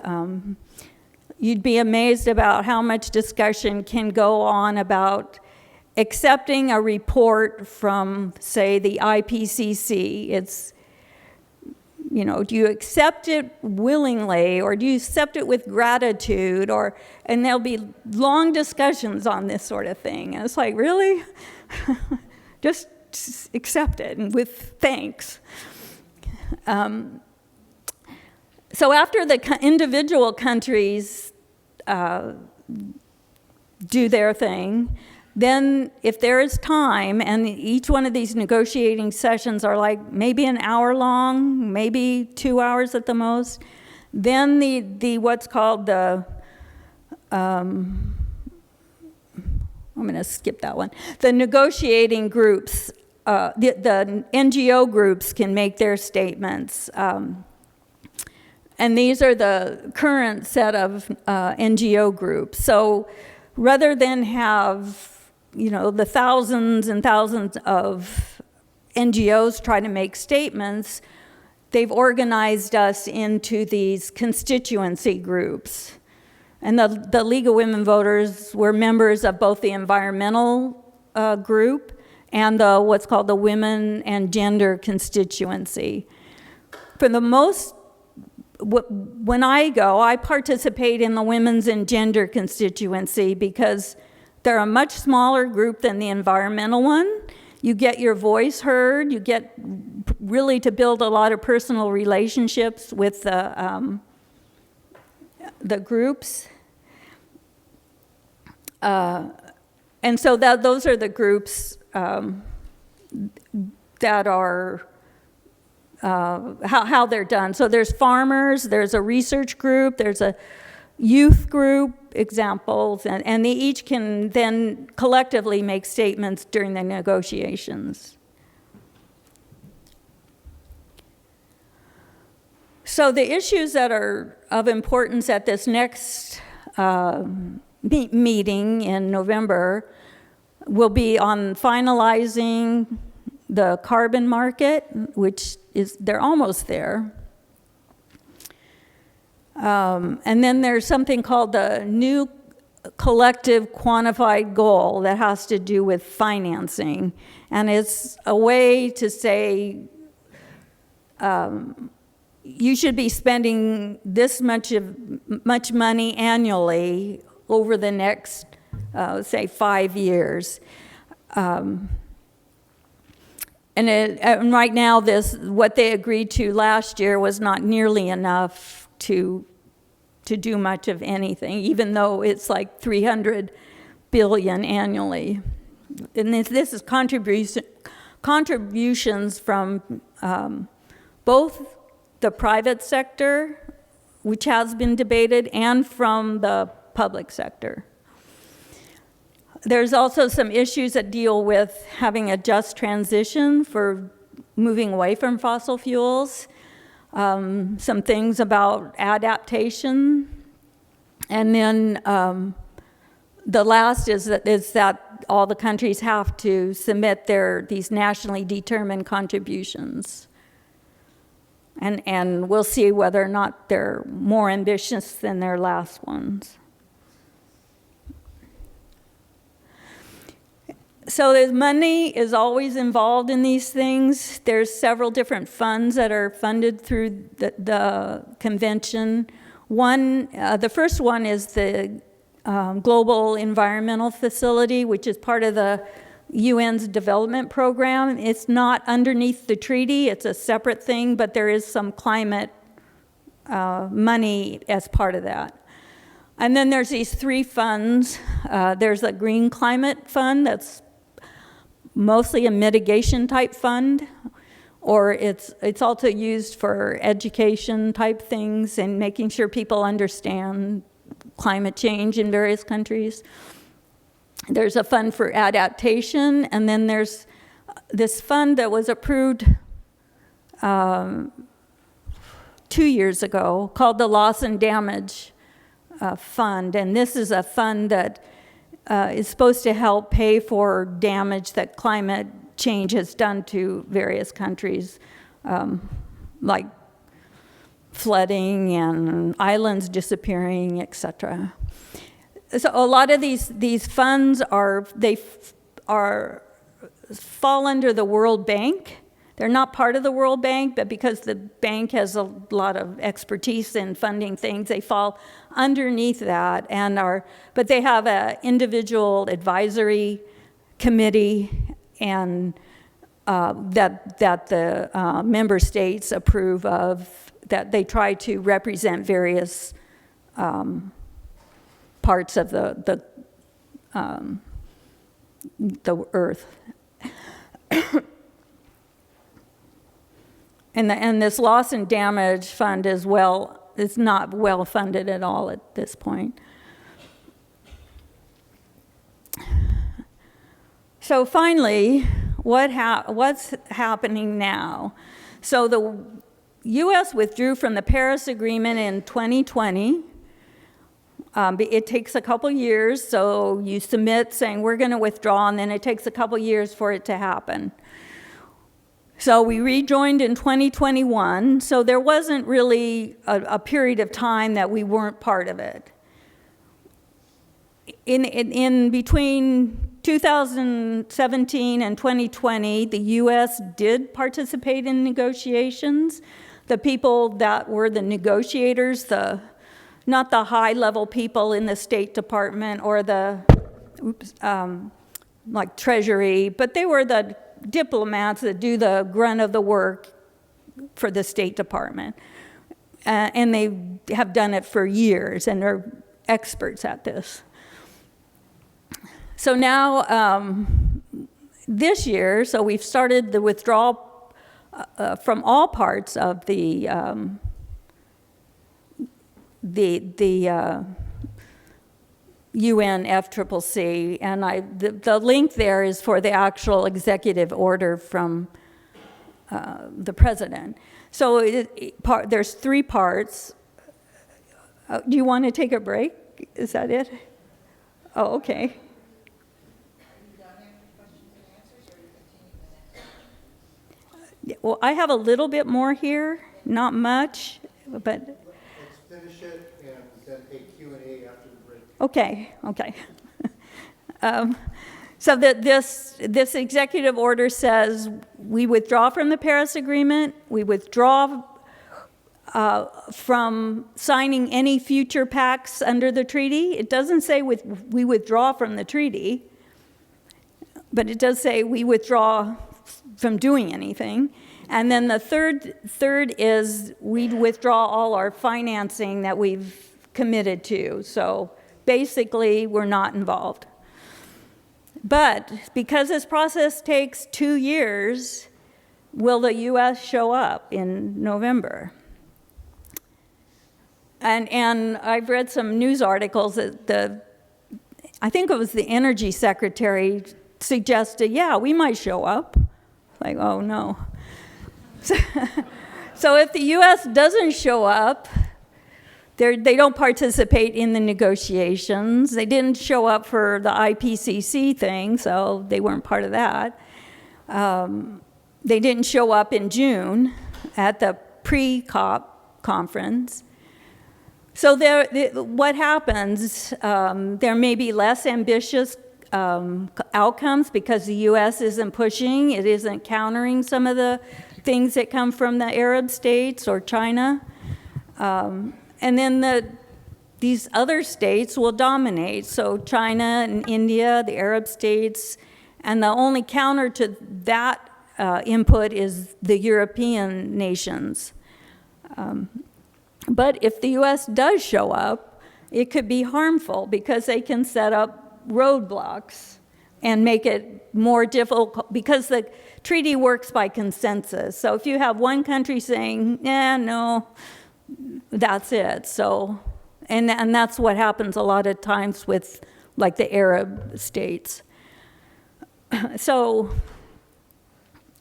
You'd be amazed about how much discussion can go on about accepting a report from, say, the IPCC. It's, do you accept it willingly, or do you accept it with gratitude? And there'll be long discussions on this sort of thing. And it's like, really? Just accept it, and with thanks. So after the individual countries do their thing, then if there is time, and each one of these negotiating sessions are like maybe an hour long, maybe 2 hours at the most, then the what's called the, I'm going to skip that one. The negotiating groups, the NGO groups can make their statements. And these are the current set of NGO groups. So rather than have, the thousands and thousands of NGOs try to make statements, they've organized us into these constituency groups. And the League of Women Voters were members of both the environmental group and what's called the Women and Gender Constituency. For the most, when I go, I participate in the Women's and Gender Constituency because they're a much smaller group than the environmental one. You get your voice heard. You get really to build a lot of personal relationships with the groups. And so those are the groups that are how they're done. So there's farmers, there's a research group, there's a youth group, examples, and they each can then collectively make statements during the negotiations. So the issues that are of importance at this next meeting in November will be on finalizing the carbon market, which they're almost there. And then there's something called the new collective quantified goal that has to do with financing. And it's a way to say you should be spending this much money annually over the next, say, 5 years. And right now, what they agreed to last year was not nearly enough to do much of anything, even though it's like 300 billion annually. And this is contributions from both the private sector, which has been debated, and from the public sector. There's also some issues that deal with having a just transition for moving away from fossil fuels, some things about adaptation, and then the last is that all the countries have to submit these nationally determined contributions. And we'll see whether or not they're more ambitious than their last ones. So the money is always involved in these things. There's several different funds that are funded through the convention. The first one is the Global Environmental Facility, which is part of the UN's development program. It's not underneath the treaty. It's a separate thing, but there is some climate money as part of that. And then there's these three funds. There's a Green Climate Fund that's mostly a mitigation type fund, or it's also used for education type things and making sure people understand climate change in various countries. There's a fund for adaptation, and then there's this fund that was approved 2 years ago called the Loss and Damage Fund, and this is a fund that is supposed to help pay for damage that climate change has done to various countries, like flooding and islands disappearing, etc. So a lot of these funds fall under the World Bank. They're not part of the World Bank, but because the bank has a lot of expertise in funding things, they fall underneath that but they have an individual advisory committee and that the member states approve of, that they try to represent various parts of the earth. And this loss and damage fund is not well funded at all at this point. So finally, what's happening now? So the U.S. withdrew from the Paris Agreement in 2020. It takes a couple years, so you submit saying we're going to withdraw, and then it takes a couple years for it to happen. So we rejoined in 2021, so there wasn't really a period of time that we weren't part of it. In between 2017 and 2020, the U.S. did participate in negotiations. The people that were the negotiators, not the high-level people in the State Department or like Treasury, but they were the diplomats that do the grunt of the work for the State Department. And they have done it for years, and they're experts at this. So now, this year, so we've started the withdrawal from all parts of the UNFCCC, and the link there is for the actual executive order from the president. So there's three parts. Do you want to take a break? Is that it? Oh, okay. Are you done answering questions and answers, or are you continuing the next? Well, I have a little bit more here, not much, but. Let's finish it and then take Q&A after the break. Okay. So this executive order says we withdraw from the Paris Agreement, we withdraw from signing any future pacts under the treaty. It doesn't say we withdraw from the treaty, but it does say we withdraw from doing anything. And then the third is we'd withdraw all our financing that we've committed to. So basically, we're not involved. But because this process takes 2 years, will the U.S. show up in November? And I've read some news articles that I think it was the Energy Secretary suggested, yeah, we might show up. Like, oh no. So if the U.S. doesn't show up, they don't participate in the negotiations. They didn't show up for the IPCC thing, so they weren't part of that. They didn't show up in June at the pre-COP conference. So what happens, there may be less ambitious outcomes because the U.S. isn't pushing, it isn't countering some of the things that come from the Arab states or China. And then these other states will dominate. So China and India, the Arab states, and the only counter to that input is the European nations. But if the U.S. does show up, it could be harmful because they can set up roadblocks and make it more difficult because the treaty works by consensus. So if you have one country saying, no, that's it. So, and that's what happens a lot of times with like the Arab states. So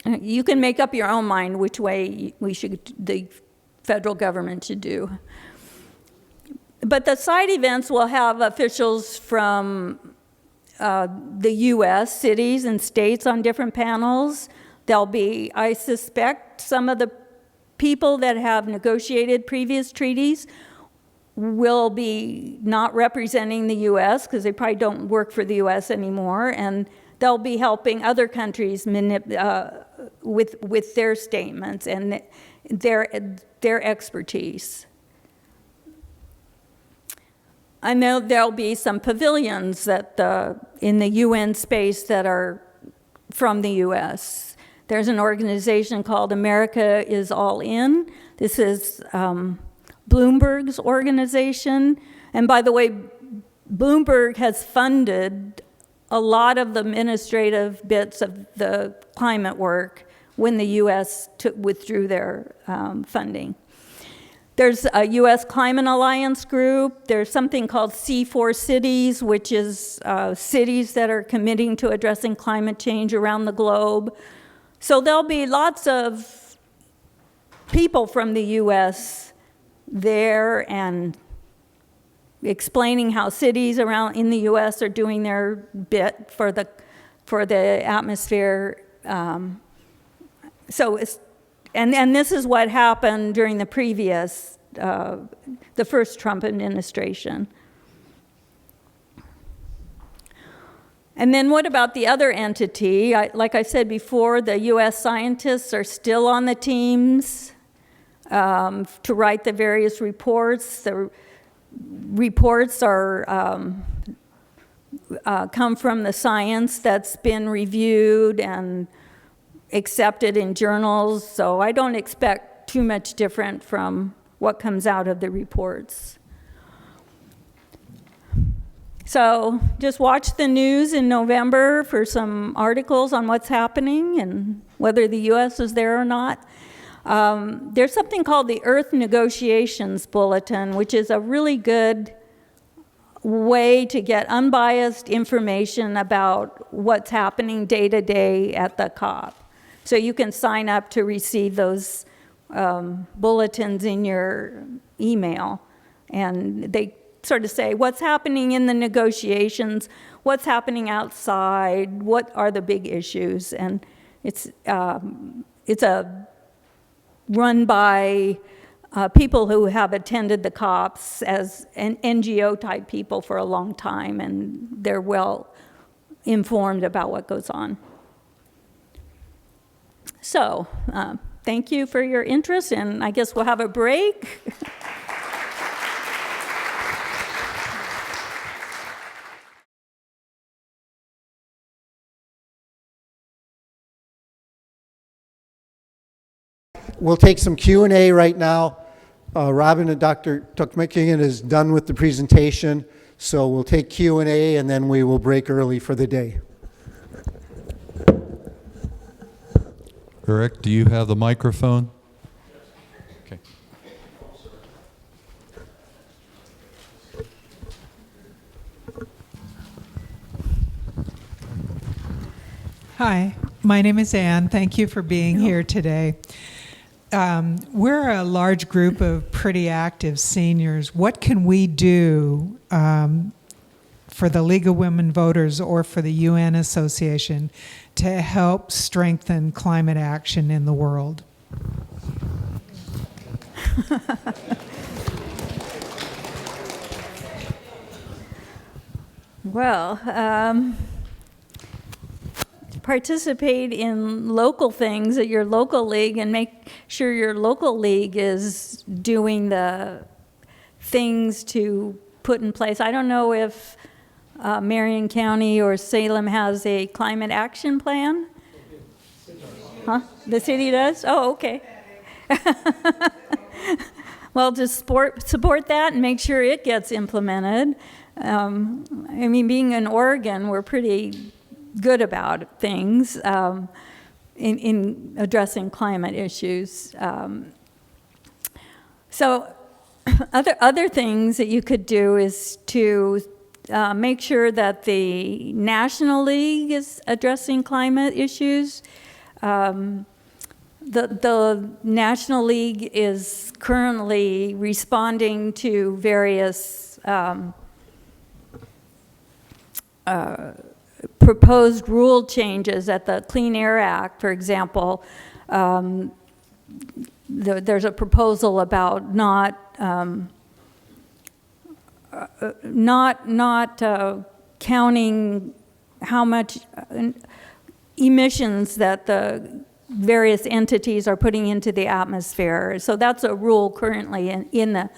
you can make up your own mind which way the federal government should do. But the side events will have officials from the U.S., cities and states on different panels. There'll be, I suspect, some of the people that have negotiated previous treaties will be not representing the U.S. because they probably don't work for the U.S. anymore, and they'll be helping other countries with their statements and their expertise. I know there'll be some pavilions that in the UN space that are from the U.S. There's an organization called America is All In. This is Bloomberg's organization. And by the way, Bloomberg has funded a lot of the administrative bits of the climate work when the U.S. withdrew their funding. There's a U.S. Climate Alliance group. There's something called C4 Cities, which is cities that are committing to addressing climate change around the globe. So there'll be lots of people from the U.S. there and explaining how cities around in the U.S. are doing their bit for the atmosphere. And this is what happened during the previous, the first Trump administration. And then what about the other entity? Like I said before, the U.S. scientists are still on the teams to write the various reports. The reports are come from the science that's been reviewed and accepted in journals, so I don't expect too much different from what comes out of the reports. So just watch the news in November for some articles on what's happening and whether the U.S. is there or not. There's something called the Earth Negotiations Bulletin, which is a really good way to get unbiased information about what's happening day to day at the COP. So you can sign up to receive those bulletins in your email. And they sort of say what's happening in the negotiations, what's happening outside, what are the big issues. And it's a run by people who have attended the COPs as NGO-type people for a long time, and they're well informed about what goes on. So, thank you for your interest, and I guess we'll have a break. we'll take some Q&A right now. Robin and Dr. Tokmakian is done with the presentation, so we'll take Q&A and then we will break early for the day. Eric, do you have the microphone? Okay. Hi, my name is Ann. Thank you for being here today. We're a large group of pretty active seniors. What can we do for the League of Women Voters or for the UN Association to help strengthen climate action in the world? Well, participate in local things at your local league and make sure your local league is doing the things to put in place. I don't know if Marion County or Salem has a climate action plan. Huh? The city does? Oh, okay. Well, just support that and make sure it gets implemented. I mean, being in Oregon, we're pretty good about things in addressing climate issues. So other things that you could do is to make sure that the National League is addressing climate issues. The National League is currently responding to various proposed rule changes at the Clean Air Act. For example, there's a proposal about not counting how much emissions that the various entities are putting into the atmosphere. So that's a rule currently in the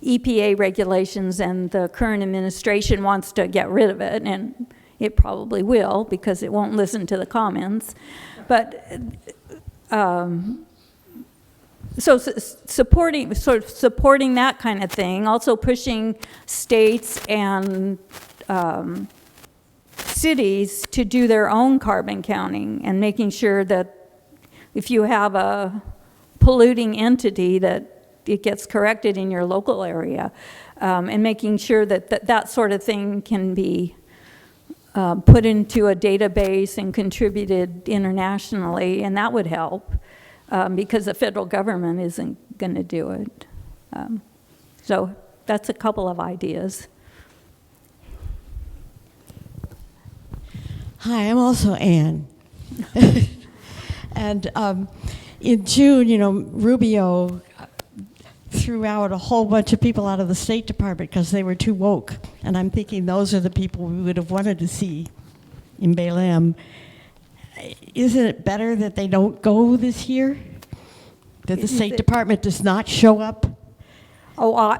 EPA regulations, and the current administration wants to get rid of it, and it probably will because it won't listen to the comments. But so supporting that kind of thing, also pushing states and cities to do their own carbon counting, and making sure that if you have a polluting entity that it gets corrected in your local area, and making sure that that sort of thing can be put into a database and contributed internationally, and that would help because the federal government isn't going to do it. So that's a couple of ideas. Hi, I'm also Ann. And in June, Rubio threw out a whole bunch of people out of the State Department because they were too woke. And I'm thinking those are the people we would have wanted to see in Balaam. Isn't it better that they don't go this year? That the State Department does not show up? Oh,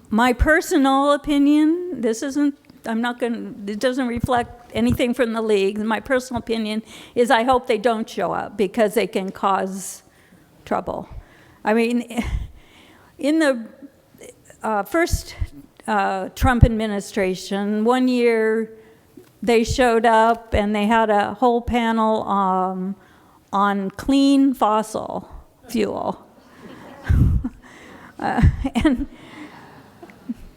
my personal opinion, it doesn't reflect anything from the league. My personal opinion is I hope they don't show up because they can cause trouble. I mean, in the first Trump administration, one year they showed up and they had a whole panel on clean fossil fuel. And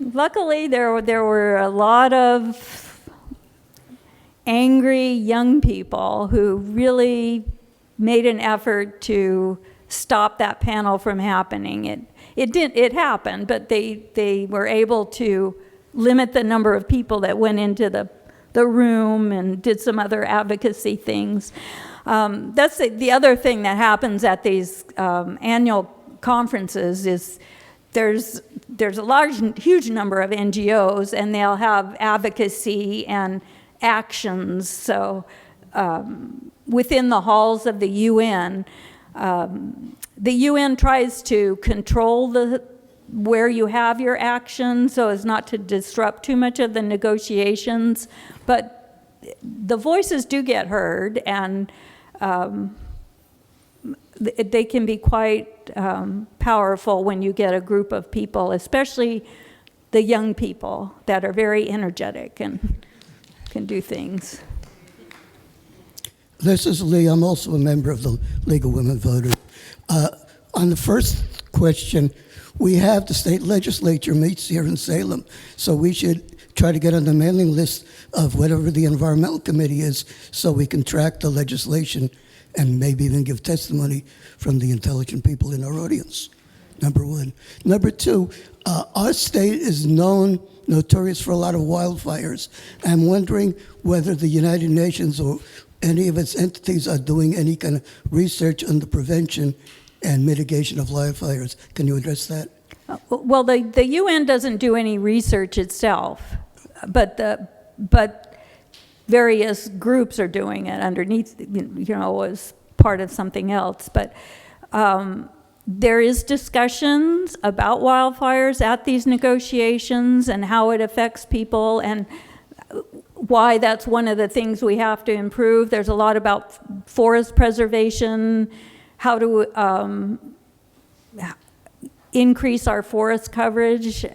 luckily, there were a lot of angry young people who really made an effort to stop that panel from happening. It happened, but they were able to limit the number of people that went into the room and did some other advocacy things. That's the other thing that happens at these annual conferences is there's a huge number of NGOs, and they'll have advocacy and actions. So within the halls of the UN tries to control where you have your action so as not to disrupt too much of the negotiations. But the voices do get heard, and they can be quite powerful when you get a group of people, especially the young people that are very energetic and can do things. This is Lee. I'm also a member of the League of Women Voters. On the first question, we have the state legislature meets here in Salem, so we should try to get on the mailing list of whatever the environmental committee is so we can track the legislation and maybe even give testimony from the intelligent people in our audience, number one. Number two, our state is notorious for a lot of wildfires. I'm wondering whether the United Nations or any of its entities are doing any kind of research on the prevention and mitigation of wildfires. Can you address that? Well, the UN doesn't do any research itself, but various groups are doing it underneath, as part of something else. But there is discussions about wildfires at these negotiations and how it affects people and why that's one of the things we have to improve. There's a lot about forest preservation, how to increase our forest coverage.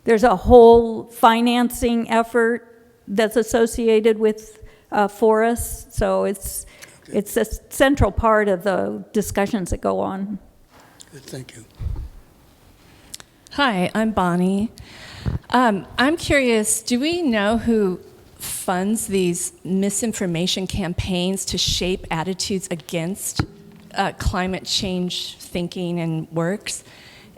There's a whole financing effort that's associated with forests, so it's a central part of the discussions that go on. Good, thank you. Hi, I'm Bonnie. I'm curious, do we know who funds these misinformation campaigns to shape attitudes against climate change thinking and works?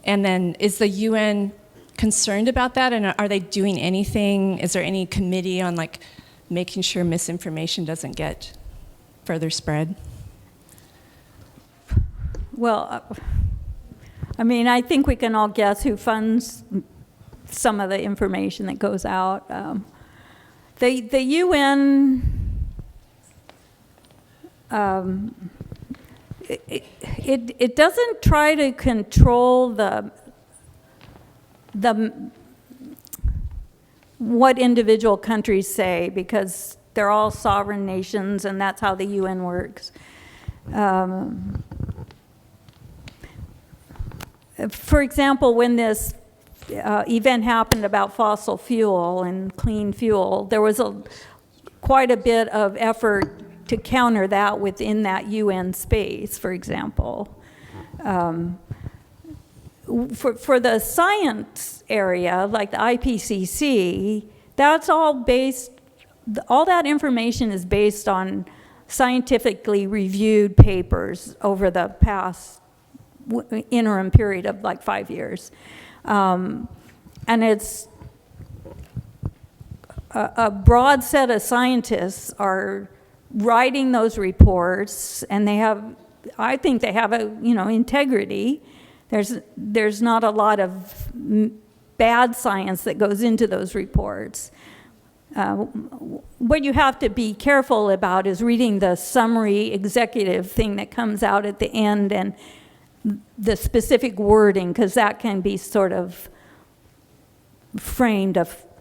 And then is the UN concerned about that, and are they doing anything? Is there any committee on making sure misinformation doesn't get further spread? Well, I think we can all guess who funds some of the information that goes out. The UN, it doesn't try to control what individual countries say, because they're all sovereign nations and that's how the UN works. For example, when this event happened about fossil fuel and clean fuel, there was quite a bit of effort to counter that within that UN space, for example. For the science area, like the IPCC, that's all that information is based on scientifically reviewed papers over the past interim period of 5 years. And it's a broad set of scientists are writing those reports, and I think they have integrity. There's not a lot of bad science that goes into those reports. What you have to be careful about is reading the summary executive thing that comes out at the end and the specific wording, because that can be sort of framed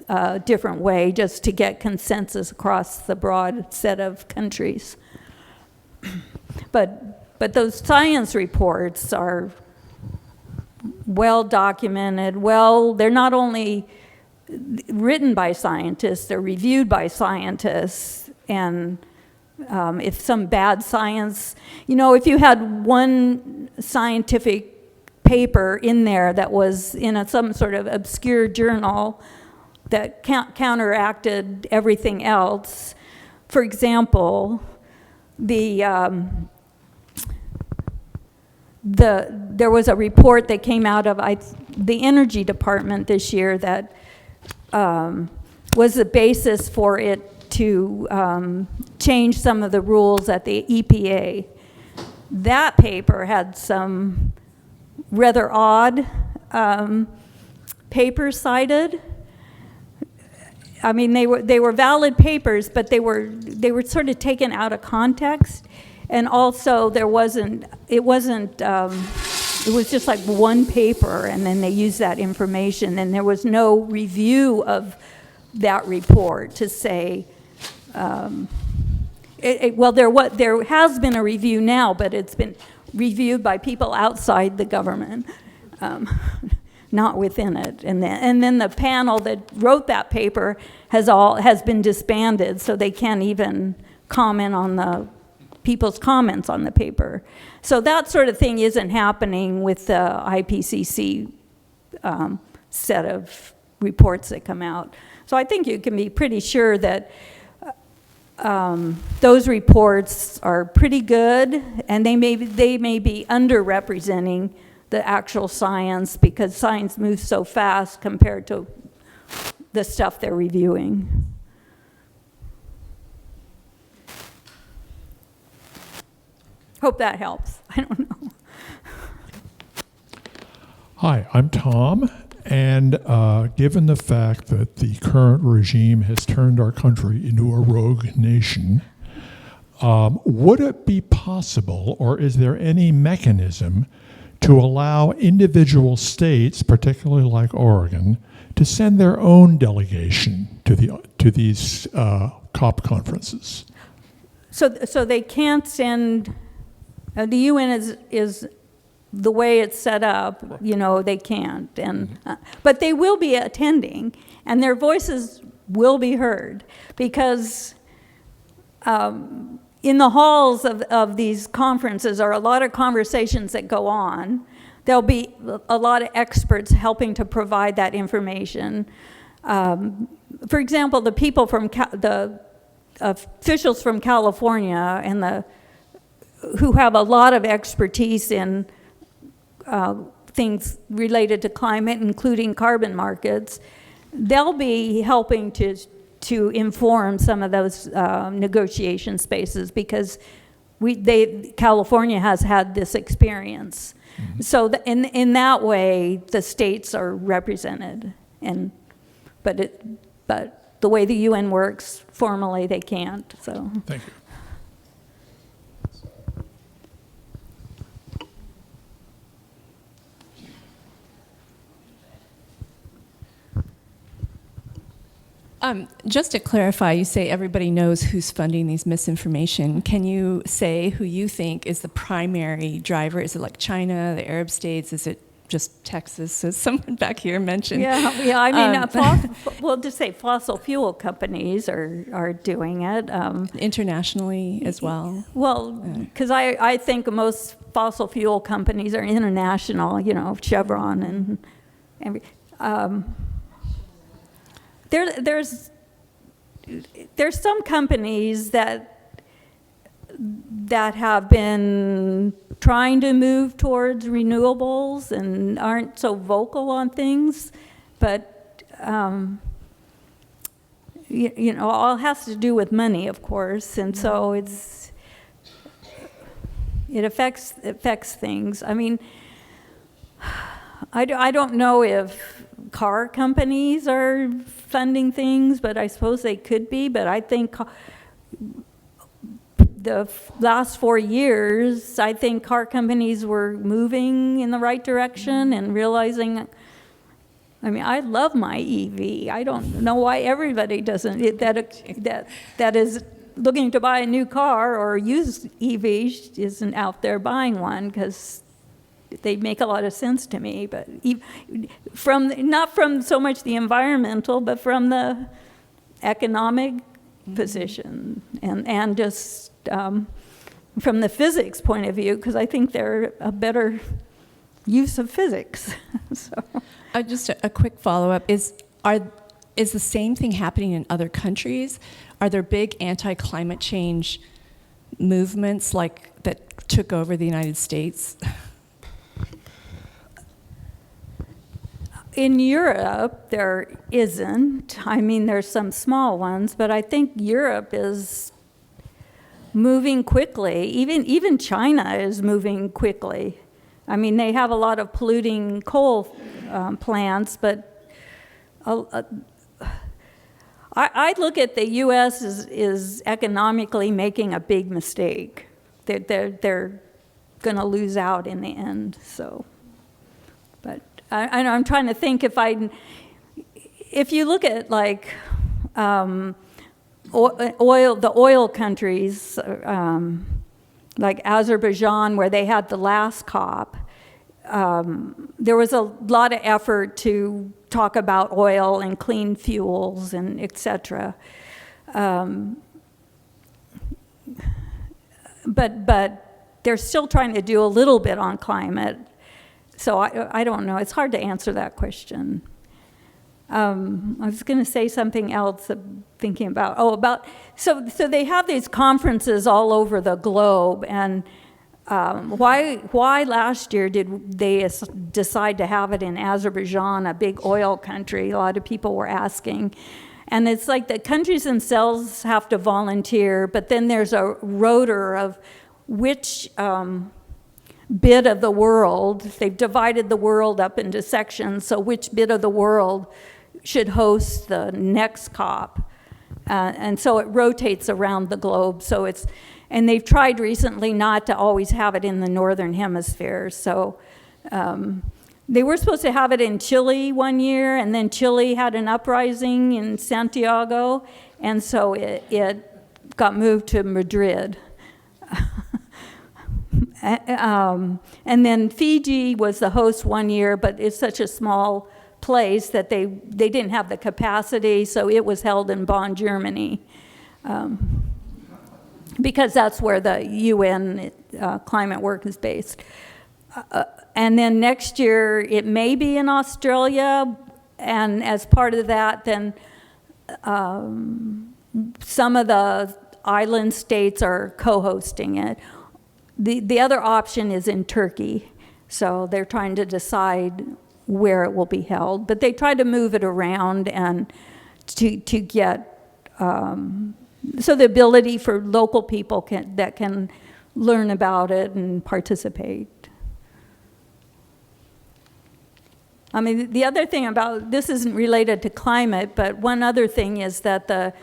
a different way just to get consensus across the broad set of countries. But those science reports are well documented. They're not only written by scientists, they're reviewed by scientists. And if some bad science, if you had one scientific paper in there that was in some sort of obscure journal that counteracted everything else, for example, there was a report that came out of the Energy Department this year that was the basis for it to change some of the rules at the EPA. That paper had some rather odd papers cited. They were valid papers, but they were sort of taken out of context. And also it was just like one paper, and then they used that information, and there was no review of that report to say, Well, there has been a review now, but it's been reviewed by people outside the government, not within it. And then the panel that wrote that paper has been disbanded, so they can't even comment on the people's comments on the paper. So that sort of thing isn't happening with the IPCC set of reports that come out. So I think you can be pretty sure that those reports are pretty good, and they may be underrepresenting the actual science, because science moves so fast compared to the stuff they're reviewing. Hope that helps. I don't know. Hi, I'm Tom, and given the fact that the current regime has turned our country into a rogue nation, would it be possible, or is there any mechanism to allow individual states, particularly like Oregon, to send their own delegation to these COP conferences? So they can't send. The UN is the way it's set up, they can't. But they will be attending, and their voices will be heard, because in the halls of these conferences are a lot of conversations that go on. There'll be a lot of experts helping to provide that information. For example, the people from the officials from California and who have a lot of expertise in things related to climate, including carbon markets, they'll be helping to inform some of those negotiation spaces, because California has had this experience. Mm-hmm. So in that way, the states are represented, but the way the UN works formally, they can't. So thank you. Just to clarify, you say everybody knows who's funding these misinformation. Can you say who you think is the primary driver? Is it like China, the Arab states? Is it just Texas, as someone back here mentioned? Yeah. I mean, we'll just say fossil fuel companies are doing it. Internationally as well? Well, because I think most fossil fuel companies are international, Chevron and every. There's some companies that have been trying to move towards renewables and aren't so vocal on things, but all has to do with money, of course, and so it affects things. I mean, I don't know if car companies are funding things, but I suppose they could be. But I think the last 4 years, I think car companies were moving in the right direction and realizing, I mean, I love my EV. I don't know why everybody doesn't, that is looking to buy a new car or use EV isn't out there buying one, because they make a lot of sense to me, but not from so much the environmental, but from the economic position, and just from the physics point of view, because I think they're a better use of physics. So, just a quick follow-up is the same thing happening in other countries? Are there big anti-climate change movements that took over the United States? In Europe, there isn't. I mean, there's some small ones, but I think Europe is moving quickly. Even China is moving quickly. I mean, they have a lot of polluting coal plants, but I look at the U.S. is economically making a big mistake. They're going to lose out in the end. So, but I'm trying to think if you look at the oil countries, like Azerbaijan, where they had the last COP, there was a lot of effort to talk about oil and clean fuels and et cetera. But they're still trying to do a little bit on climate. So I don't know. It's hard to answer that question. I was going to say something else I'm thinking about. So they have these conferences all over the globe, and why last year did they decide to have it in Azerbaijan, a big oil country? A lot of people were asking. And it's like the countries themselves have to volunteer, but then there's a rota of which bit of the world, they've divided the world up into sections, so which bit of the world should host the next COP. And so it rotates around the globe. And they've tried recently not to always have it in the northern hemisphere. So they were supposed to have it in Chile one year, and then Chile had an uprising in Santiago, and so it got moved to Madrid. And then Fiji was the host one year, but it's such a small place that they didn't have the capacity, so it was held in Bonn, Germany, because that's where the UN climate work is based. And then next year, it may be in Australia, and as part of that, then some of the island states are co-hosting it. The other option is in Turkey, so they're trying to decide where it will be held. But they try to move it around and to get, so the ability for local people that can learn about it and participate. I mean, the other thing about, this isn't related to climate, but one other thing is that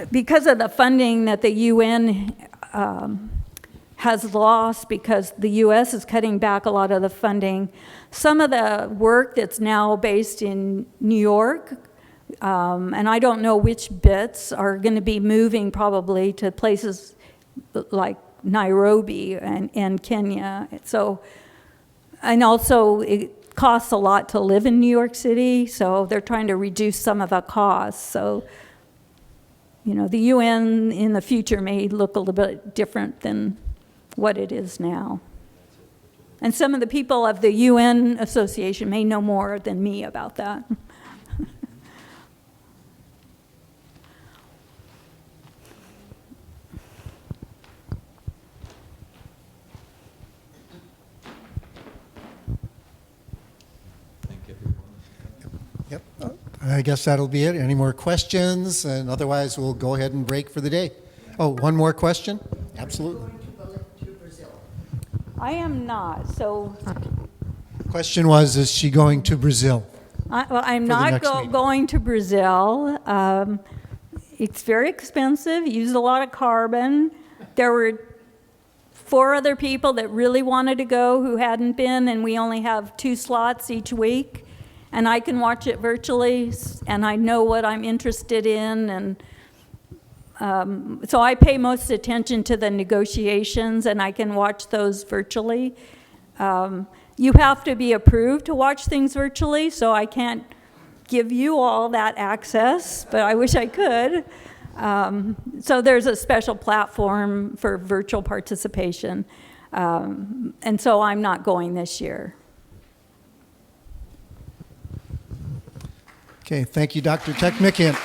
because of the funding that the UN has lost, because the US is cutting back a lot of the funding, some of the work that's now based in New York, and I don't know which bits are going to be moving probably to places like Nairobi and Kenya. So, and also it costs a lot to live in New York City, so they're trying to reduce some of the costs. So, you know, the UN in the future may look a little bit different than what it is now. And some of the people of the UN Association may know more than me about that. Yep. I guess that'll be it. Any more questions? And otherwise, we'll go ahead and break for the day. Oh, one more question? Absolutely. I am not, so. Question was, is she going to Brazil? I'm For the not next meeting. going to Brazil. It's very expensive, used a lot of carbon. There were 4 other people that really wanted to go who hadn't been, and we only have 2 slots each week. And I can watch it virtually, and I know what I'm interested in, and so I pay most attention to the negotiations, and I can watch those virtually. You have to be approved to watch things virtually, so I can't give you all that access, but I wish I could. So there's a special platform for virtual participation, and so I'm not going this year. Okay, thank you, Dr. Tokmakian.